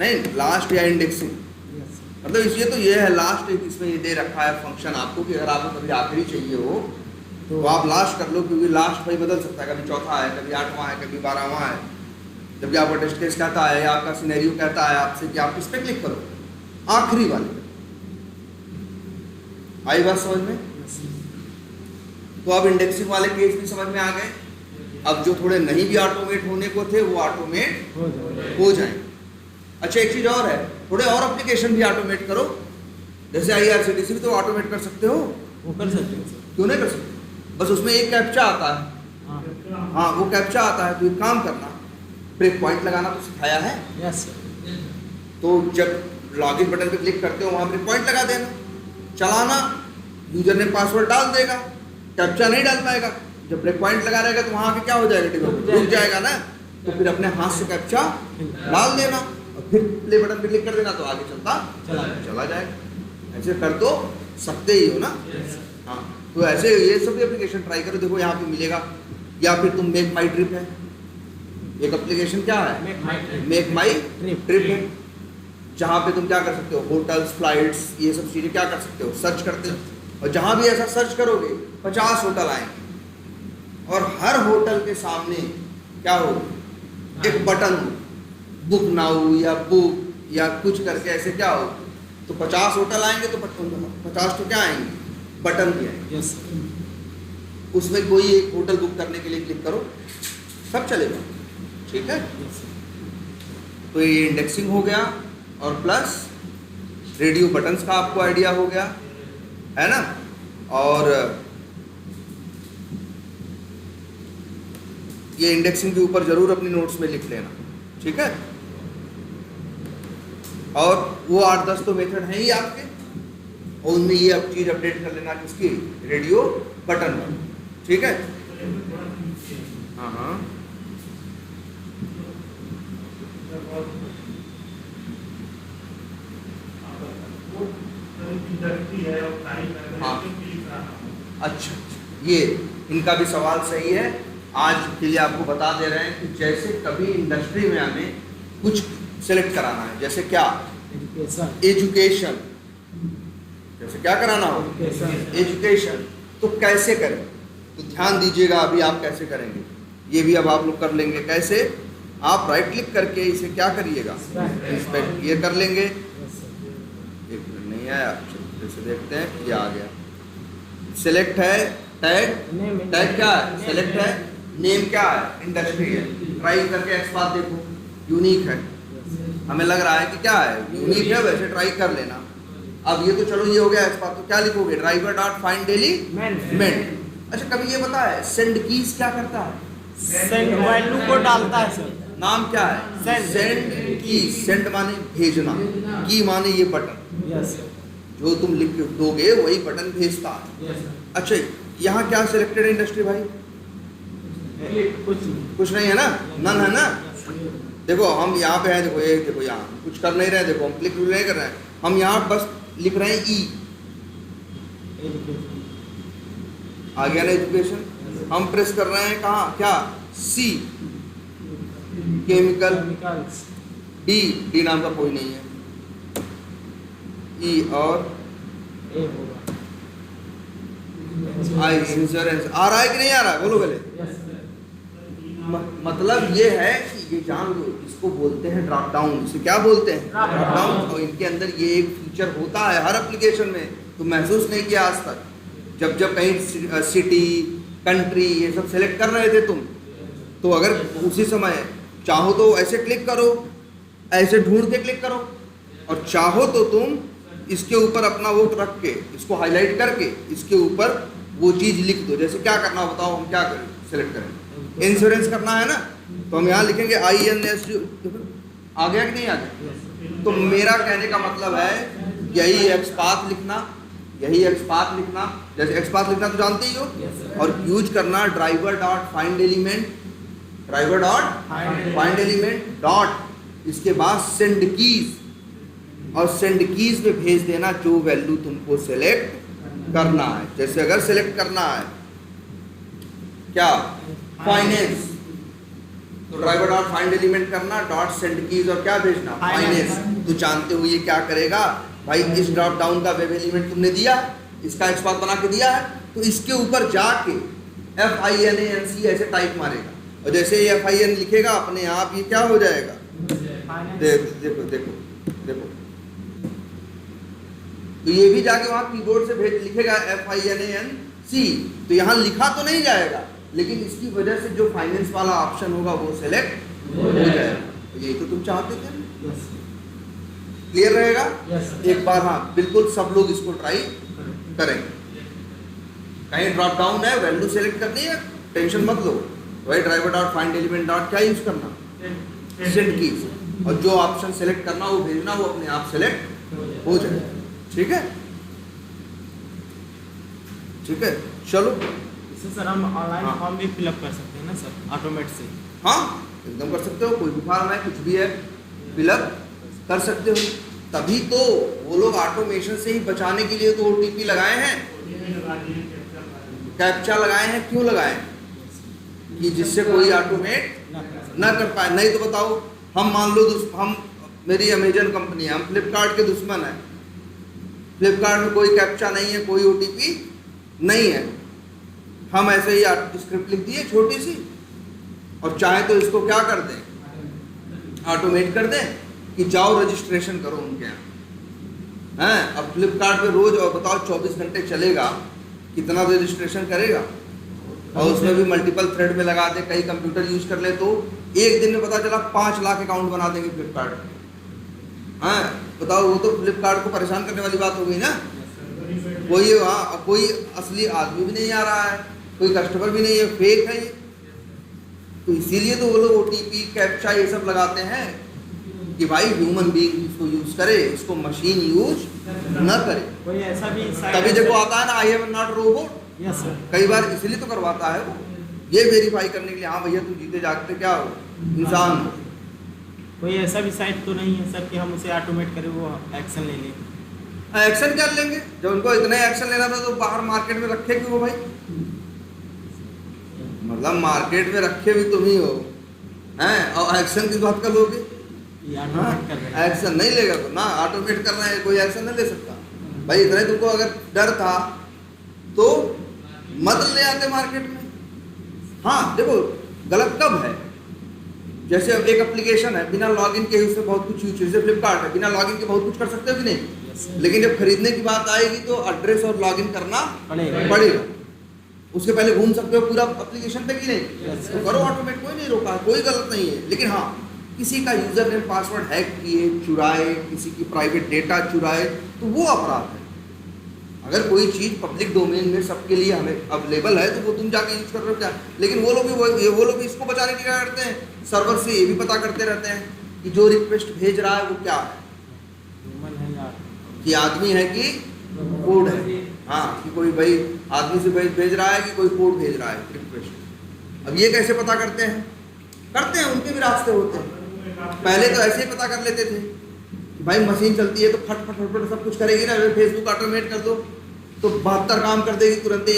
नहीं लास्ट या इंडेक्सिंग, यस मतलब इसलिए तो ये है लास्ट, इसमें ये दे रखा है फंक्शन आपको कि अगर आपको कभी आखिरी चाहिए हो तो आप लास्ट कर लो, क्योंकि लास्ट भाई बदल सकता है, कभी चौथा है, कभी 8वां है, कभी 12वां है। जब भी आपका टेस्ट केस कहता है या आपका सिनेरियो कहता है आपसे कि आप किस पे क्लिक करो, आखिरी वाले पे। आई बात समझ में? तो अब इंडेक्सिंग वाले केस भी समझ में आ गए। अब जो थोड़े नहीं भी ऑटोमेट होने को थे वो ऑटोमेट हो जाएगा। हो जाएंगे। अच्छा एक चीज और है, थोड़े और एप्लीकेशन भी ऑटोमेट करो, जैसे IRCTC भी तो ऑटोमेट कर सकते हो, वो कर सकते हैं सर। क्यों नहीं कर सकते? बस उसमें एक कैप्चा आता है, हाँ हाँ वो कैप्चा आता है, तो एक काम करना, ब्रेक पॉइंट लगाना तो सिखाया है, यस सर। तो जब लॉगिन बटन पे क्लिक करते हो वहाँ ब्रेक पॉइंट लगा देना, चलाना, यूजर ने पासवर्ड डाल देगा, कैप्चा नहीं डाल पाएगा, जब ब्रेक पॉइंट लगा रहेगा तो वहाँ के क्या हो जाएगा, डेवलपर रुक जाएगा ना, तो फिर अपने हाथ से कैप्चा डाल देना और फिर प्ले बटन पे क्लिक कर देना तो आगे चला जाएगा। ऐसे कर तो सकते ही हो ना। हाँ तो ऐसे ये सब एप्लीकेशन ट्राई करो, देखो यहाँ पे मिलेगा। या फिर तुम मेक माई ट्रिप है, एक एप्लीकेशन क्या है, मेक माई ट्रिप है, जहाँ पे तुम क्या कर सकते हो, होटल्स फ्लाइट्स ये सब चीज़ें क्या कर सकते हो, सर्च करते हो, और जहाँ भी ऐसा सर्च करोगे 50 होटल आएंगे, और हर होटल के सामने क्या हो, एक बटन हो, बुक नाउ या बुक या कुछ करके ऐसे क्या हो, तो 50 होटल आएंगे तो 50 तो क्या आएंगे, बटन भी आएंगे। यस उसमें कोई एक होटल बुक करने के लिए क्लिक करो, सब चलेगा, ठीक है। तो ये इंडेक्सिंग हो गया, और प्लस रेडियो बटन्स का आपको आइडिया हो गया है ना। और ये इंडेक्सिंग के ऊपर जरूर अपनी नोट्स में लिख लेना, ठीक है। और वो 8-10 तो मेथड हैं ही आपके, और उनमें ये अब चीज़ अपडेट कर लेना किसकी, रेडियो बटन पर, ठीक है। हाँ हाँ इंडस्ट्री है और टाइम हाँ। है। अच्छा, ये इनका भी सवाल सही है। आज के लिए आपको बता दे रहे हैं कि जैसे कभी इंडस्ट्री में हमें कुछ सेलेक्ट कराना है, जैसे क्या, एजुकेशन, जैसे क्या कराना हो, एजुकेशन, तो कैसे करें, तो ध्यान दीजिएगा अभी आप कैसे करेंगे, ये भी अब आप लोग कर लेंगे। कैसे, आप राइट क्लिक करके इसे क्या करिएगा, इंस्पेक्ट ये कर लेंगे। एक मिनट नहीं आया, जैसे देखते हैं ये आ गया। सेलेक्ट है टैग, टैग क्या है, सेलेक्ट है, नेम क्या है, इंडस्ट्री है। ट्राई करके एक्सपाथ देखो, यूनिक है, हमें लग रहा है कि क्या है, यूनिक है, वैसे ट्राई कर लेना। अब ये तो चलो ये हो गया एक्सपाथ, तो क्या लिखोगे, ड्राइवर डॉट फाइंड डेली मेंट। अच्छा, कभी ये पता है सेंड कीज क्या करता है, सेंड वैल्यू को डालता है सर, नाम क्या है, सेंड की। सेंड माने भेजना, की माने ये बटन, यस जो तुम लिख के दोगे वही बटन भेजता है। यस अच्छा, यहाँ क्या सिलेक्टेड है इंडस्ट्री भाई, कुछ नहीं है ना, नन है ना। देखो हम यहाँ पे हैं, देखो ये देखो यहाँ कुछ कर नहीं रहे, देखो हम क्लिक नहीं कर रहे हैं, हम यहाँ बस लिख रहे हैं ई, आ गया ना एजुकेशन। हम प्रेस कर रहे हैं कहाँ, क्या, सी, केमिकल, डी, डी नाम का कोई नहीं है, ई और ए होगा, आई, इंश्योरेंस। आ रहा है कि नहीं आ रहा है, बोलो पहले। मतलब ये है कि ये जान लो, इसको बोलते हैं ड्रॉप डाउन। इसे क्या बोलते हैं, ड्रॉप डाउन। और इनके अंदर ये एक फीचर होता है हर एप्लीकेशन में, तो महसूस नहीं किया आज तक। जब जब कहीं सिटी, कंट्री ये सब सेलेक्ट कर रहे थे तुम, तो अगर उसी समय चाहो तो ऐसे क्लिक करो, ऐसे ढूंढ के क्लिक करो, और चाहो तो तुम इसके ऊपर अपना वो रख के, इसको हाईलाइट करके इसके ऊपर वो चीज़ लिख दो। जैसे क्या करना बताओ, हम क्या करें, सेलेक्ट करें, इंश्योरेंस करना है ना, तो हम यहाँ लिखेंगे INS। आ गया कि नहीं आ गया। तो मेरा कहने का मतलब है यही एक्सपाथ लिखना, यही एक्सपाथ लिखना। जैसे एक्सपाथ लिखना तो जानते ही हो, और यूज करना driver dot find element, driver dot find element dot, इसके बाद सेंड कीज, और सेंड कीज में भेज देना जो वैल्यू तुमको सेलेक्ट करना है। जैसे अगर सेलेक्ट करना है क्या, फाइनेंस, तो ड्राइवर डॉट फाइंड एलिमेंट करना, डॉट सेंड कीज और क्या भेजना, फाइनेंस। तो जानते हो ये क्या करेगा भाई, इस ड्रॉप डाउन का वेब एलिमेंट तुमने दिया, इसका एक्सपाथ बना के दिया है, तो इसके ऊपर जाके FINANC ऐसे टाइप मारेगा, और जैसे ये FIN लिखेगा अपने आप ये क्या हो जाएगा, देखो देखो देखो। तो ये भी जाके वहाँ कीबोर्ड से भेज लिखेगा FINANC, तो यहाँ लिखा तो नहीं जाएगा, लेकिन इसकी वजह से जो फाइनेंस वाला ऑप्शन होगा वो सेलेक्ट हो जाएगा। यही तो तुम चाहते थे, क्लियर रहेगा। एक बार हाँ बिल्कुल सब लोग इसको ट्राई करेंगे। कहीं ड्रॉप डाउन है, वैल्यू सेलेक्ट करनी है, टेंशन मत लो, वही driver dot find element dot क्या यूज करना, सेंड कीज, और जो ऑप्शन सेलेक्ट करना वो भेजना, वो अपने आप सेलेक्ट हो जाए। ठीक है, ठीक है, चलो। इससे सर हम ऑनलाइन फॉर्म भी फिलअप कर सकते हैं ना सर, ऑटोमेट से। हाँ एकदम कर सकते हो, कोई भी फॉर्म है, कुछ भी है, फिलअप कर सकते हो। तभी तो वो लोग ऑटोमेशन से ही बचाने के लिए तो OTP लगाए हैं, कैप्चा लगाए हैं। क्यों लगाए हैं, कि जिससे कोई ऑटोमेट ना कर पाए। नहीं तो बताओ, हम मान लो हम, मेरी अमेजन कंपनी है, हम फ्लिपकार्ट के दुश्मन हैं, फ्लिपकार्ट में कोई कैप्चा नहीं है, कोई OTP नहीं है, हम ऐसे ही स्क्रिप्ट लिख दिए छोटी सी, और चाहे तो इसको क्या कर दें, ऑटोमेट कर दें कि जाओ रजिस्ट्रेशन करो उनके यहाँ हैं। अब फ्लिपकार्ट पे रोज और बताओ 24 घंटे चलेगा, कितना रजिस्ट्रेशन करेगा, और उसमें भी मल्टीपल थ्रेड में लगा दे, कई कंप्यूटर यूज कर ले, तो एक दिन में पता चला 5 लाख अकाउंट बना देंगे फ्लिपकार्ट। हाँ बताओ, वो तो फ्लिपकार्ट को परेशान करने वाली बात हो गई ना। कोई कोई असली आदमी भी नहीं आ रहा है, कोई कस्टमर भी नहीं है, फेक है ये। तो इसीलिए तो वो लोग OTP कैप्चा ये सब लगाते हैं कि भाई ह्यूमन बीइंग इसको यूज करे, इसको मशीन यूज न करे। कोई ऐसा भी तभी देखो आता है ना, I am not robot, yes sir. कई बार इसलिए तो करवाता है वो, ये वेरीफाई करने के लिए, हाँ भैया तुम जीते जागते क्या हो, इंसान हो। कोई ऐसा भी साइट तो नहीं है सर कि हम उसे ऑटोमेट करें, वो एक्शन ले लें? एक्शन क्या लेंगे, जब उनको इतना एक्शन लेना था तो बाहर मार्केट में रखे क्यों भाई? मतलब मार्केट में रखे भी तुम ही हो हैं, और एक्शन की बात कर लोगे? ये ऑटोमेट कर रहे हैं। एक्शन नहीं लेगा तो ना, ऑटोमेट करना है, कोई एक्शन नहीं ले सकता भाई। इतना ही तुमको अगर डर था तो मत ले आते मार्केट में। हाँ देखो गलत कब है, जैसे अब एक एप्लीकेशन है बिना लॉगिन के उससे बहुत कुछ यूज, जैसे फ्लिपकार्ट है बिना लॉगिन के बहुत कुछ कर सकते हो कि नहीं, लेकिन जब खरीदने की बात आएगी तो एड्रेस और लॉगिन करना पड़ेगा। उसके पहले घूम सकते हो पूरा एप्लीकेशन पे कि नहीं, तो करो ऑटोमेट, कोई नहीं रोका, कोई गलत नहीं है। लेकिन हाँ किसी का यूजर नेम पासवर्ड हैक किए, चुराए, किसी की प्राइवेट डेटा चुराए तो वो अपराध है। अगर कोई चीज़ पब्लिक डोमेन में सबके लिए हमें अवेलेबल है तो वो तुम जाके यूज कर रहे हो क्या? लेकिन वो लोग भी इसको बचाने के क्या करते हैं, सर्वर से ये भी पता करते रहते हैं कि जो रिक्वेस्ट भेज रहा है वो क्या है, ह्यूमन है यार, कि आदमी है कि कोड है। हाँ कि कोई भाई आदमी से भेज रहा है कि कोई कोड भेज रहा है रिक्वेस्ट। अब ये कैसे पता करते हैं? उनके भी रास्ते होते हैं। पहले तो ऐसे ही पता कर लेते थे कि भाई मशीन चलती है तो फट फट फट फट सब कुछ करेगी ना, फेसबुक ऑटोमेट कर दो तो 72 काम कर देगी तुरंत,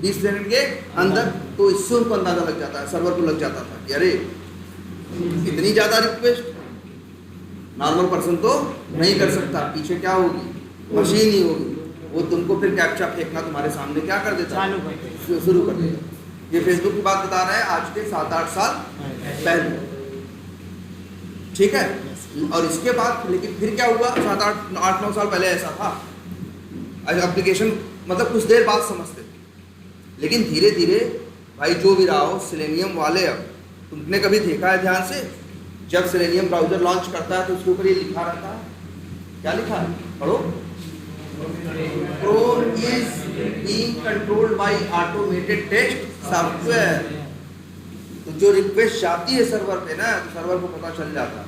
20 सेकंड के अंदर। तो इससे उनको अंदाजा लग जाता है, सर्वर को लग जाता था कि अरे इतनी ज़्यादा रिक्वेस्ट नॉर्मल पर्सन तो नहीं कर सकता, पीछे क्या होगी, मशीन ही होगी। वो तुमको फिर कैप्चा फेंकना तुम्हारे सामने क्या कर देता है, शुरू कर देता। ये फेसबुक की बात बता रहा है आज के 7-8 साल पहले, ठीक है। और इसके बाद लेकिन फिर क्या हुआ, 7-8-9 साल पहले ऐसा था, एप्लीकेशन मतलब कुछ देर बाद समझते थे, लेकिन धीरे धीरे भाई जो भी रहा हो, सेलेनियम वाले, अब तुमने कभी देखा है ध्यान से, जब सेलेनियम ब्राउजर लॉन्च करता है तो उसके ऊपर ये लिखा रहता है, क्या लिखा है पढ़ो, Chrome is being controlled by automated text software। तो जो रिक्वेस्ट जाती है सर्वर पे ना, तो सर्वर को पता चल जाता है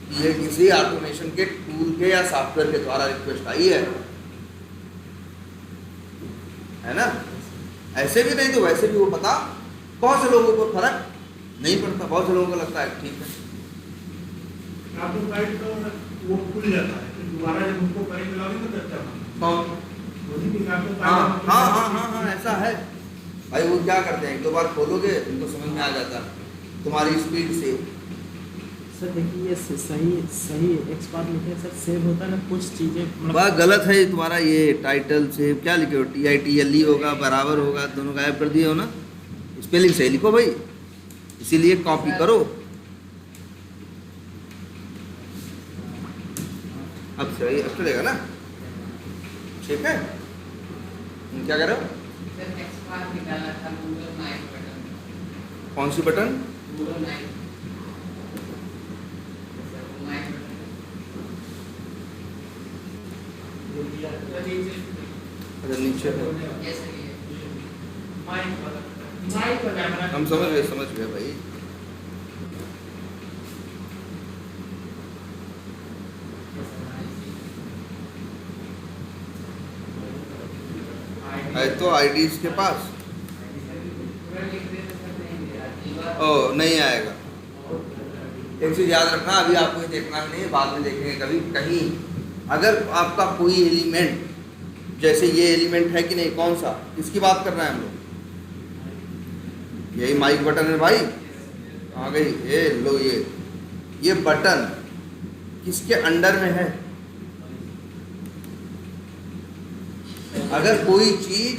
कि ये किसी ऑटोमेशन के टूल के या सॉफ्टवेयर के द्वारा रिक्वेस्ट आई है ना। ऐसे भी नहीं तो वैसे भी वो पता। बहुत से लोगों को फर्क नहीं पड़ता, बहुत से लोगों को लगता है ठीक है, ऑटोमेट तो वो खुल जाता है, फिर दोबारा जब उनको करेंगे लॉगिन तो करता है। हाँ ऐसा है भाई। वो क्या करते हैं, एक दो बार खोलोगे उनको समझ में आ जाता है तुम्हारी स्पीड से। सर देखिए ये सही एक्सपर्ट लिखे सर, सेव होता है ना कुछ चीज़ें वह गलत है तुम्हारा, ये टाइटल से क्या लिखे हो, TITLE होगा, बराबर होगा, दोनों गायब कर दिए हो ना, स्पेलिंग सही लिखो भाई, इसीलिए कॉपी करो। अब सही, अब चलेगा ना, ठीक है। क्या कर रहे हो, कौन सी बटन, नीचे हम समझ गए भाई। है तो आईडी इसके पास, ओ नहीं आएगा। एक चीज याद रखना, अभी आपको ये देखना नहीं है, बाद में देखेंगे कभी कहीं। अगर आपका कोई एलिमेंट, जैसे ये एलिमेंट है कि नहीं, कौन सा, किसकी बात कर रहे हैं हम लोग, यही माइक बटन है भाई, आ गई ये लो, ये बटन किसके अंडर में है। अगर कोई चीज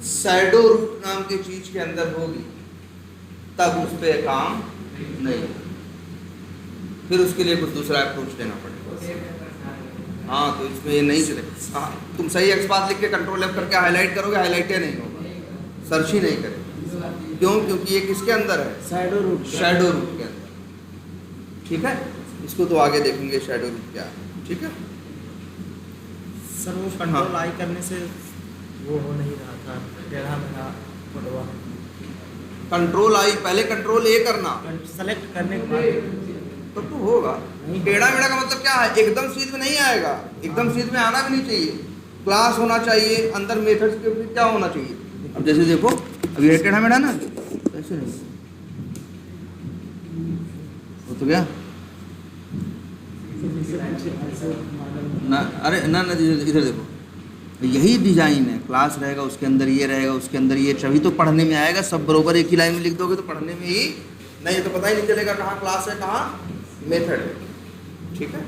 शैडो रूट नाम की चीज के अंदर होगी तब उस पर काम नहीं, फिर उसके लिए कुछ दूसरा अप्रोच लेना पड़ेगा। हाँ तो इसमें ये नहीं चलेगा। हाँ तुम सही एक्सपाथ लिख के कंट्रोल F करके हाईलाइट करोगे, हाईलाइट ही नहीं होगा, सर्च ही नहीं करेगा। क्यों? क्योंकि ये किसके अंदर है, शैडो रूट के अंदर, ठीक है। इसको तो आगे देखेंगे शैडो रूट क्या है, ठीक है सर। वो कंट्रोल आई करने से वो हो नहीं रहा था, टेढ़ा मेढ़ा पड़वा। कंट्रोल आई, पहले कंट्रोल ए करना सेलेक्ट करने के बाद तो होगा। टेढ़ा मेढ़ा का मतलब क्या है, एकदम सीध में नहीं आएगा, एकदम सीध में आना भी नहीं चाहिए, क्लास होना चाहिए, अंदर मेथड्स के भी क्या होना चाहिए। अब जैसे देखो अब ये टेढ़ा मेढ़ा ना, ऐसे नहीं हो तो क्या ना, अरे ना इधर देखो, यही डिजाइन है, क्लास रहेगा उसके अंदर ये रहेगा, उसके अंदर ये, तभी तो पढ़ने में आएगा। सब बरोबर एक ही लाइन में लिख दोगे तो पढ़ने में ही नहीं, तो पता ही नहीं चलेगा कहाँ क्लास है कहाँ मेथड है। ठीक है।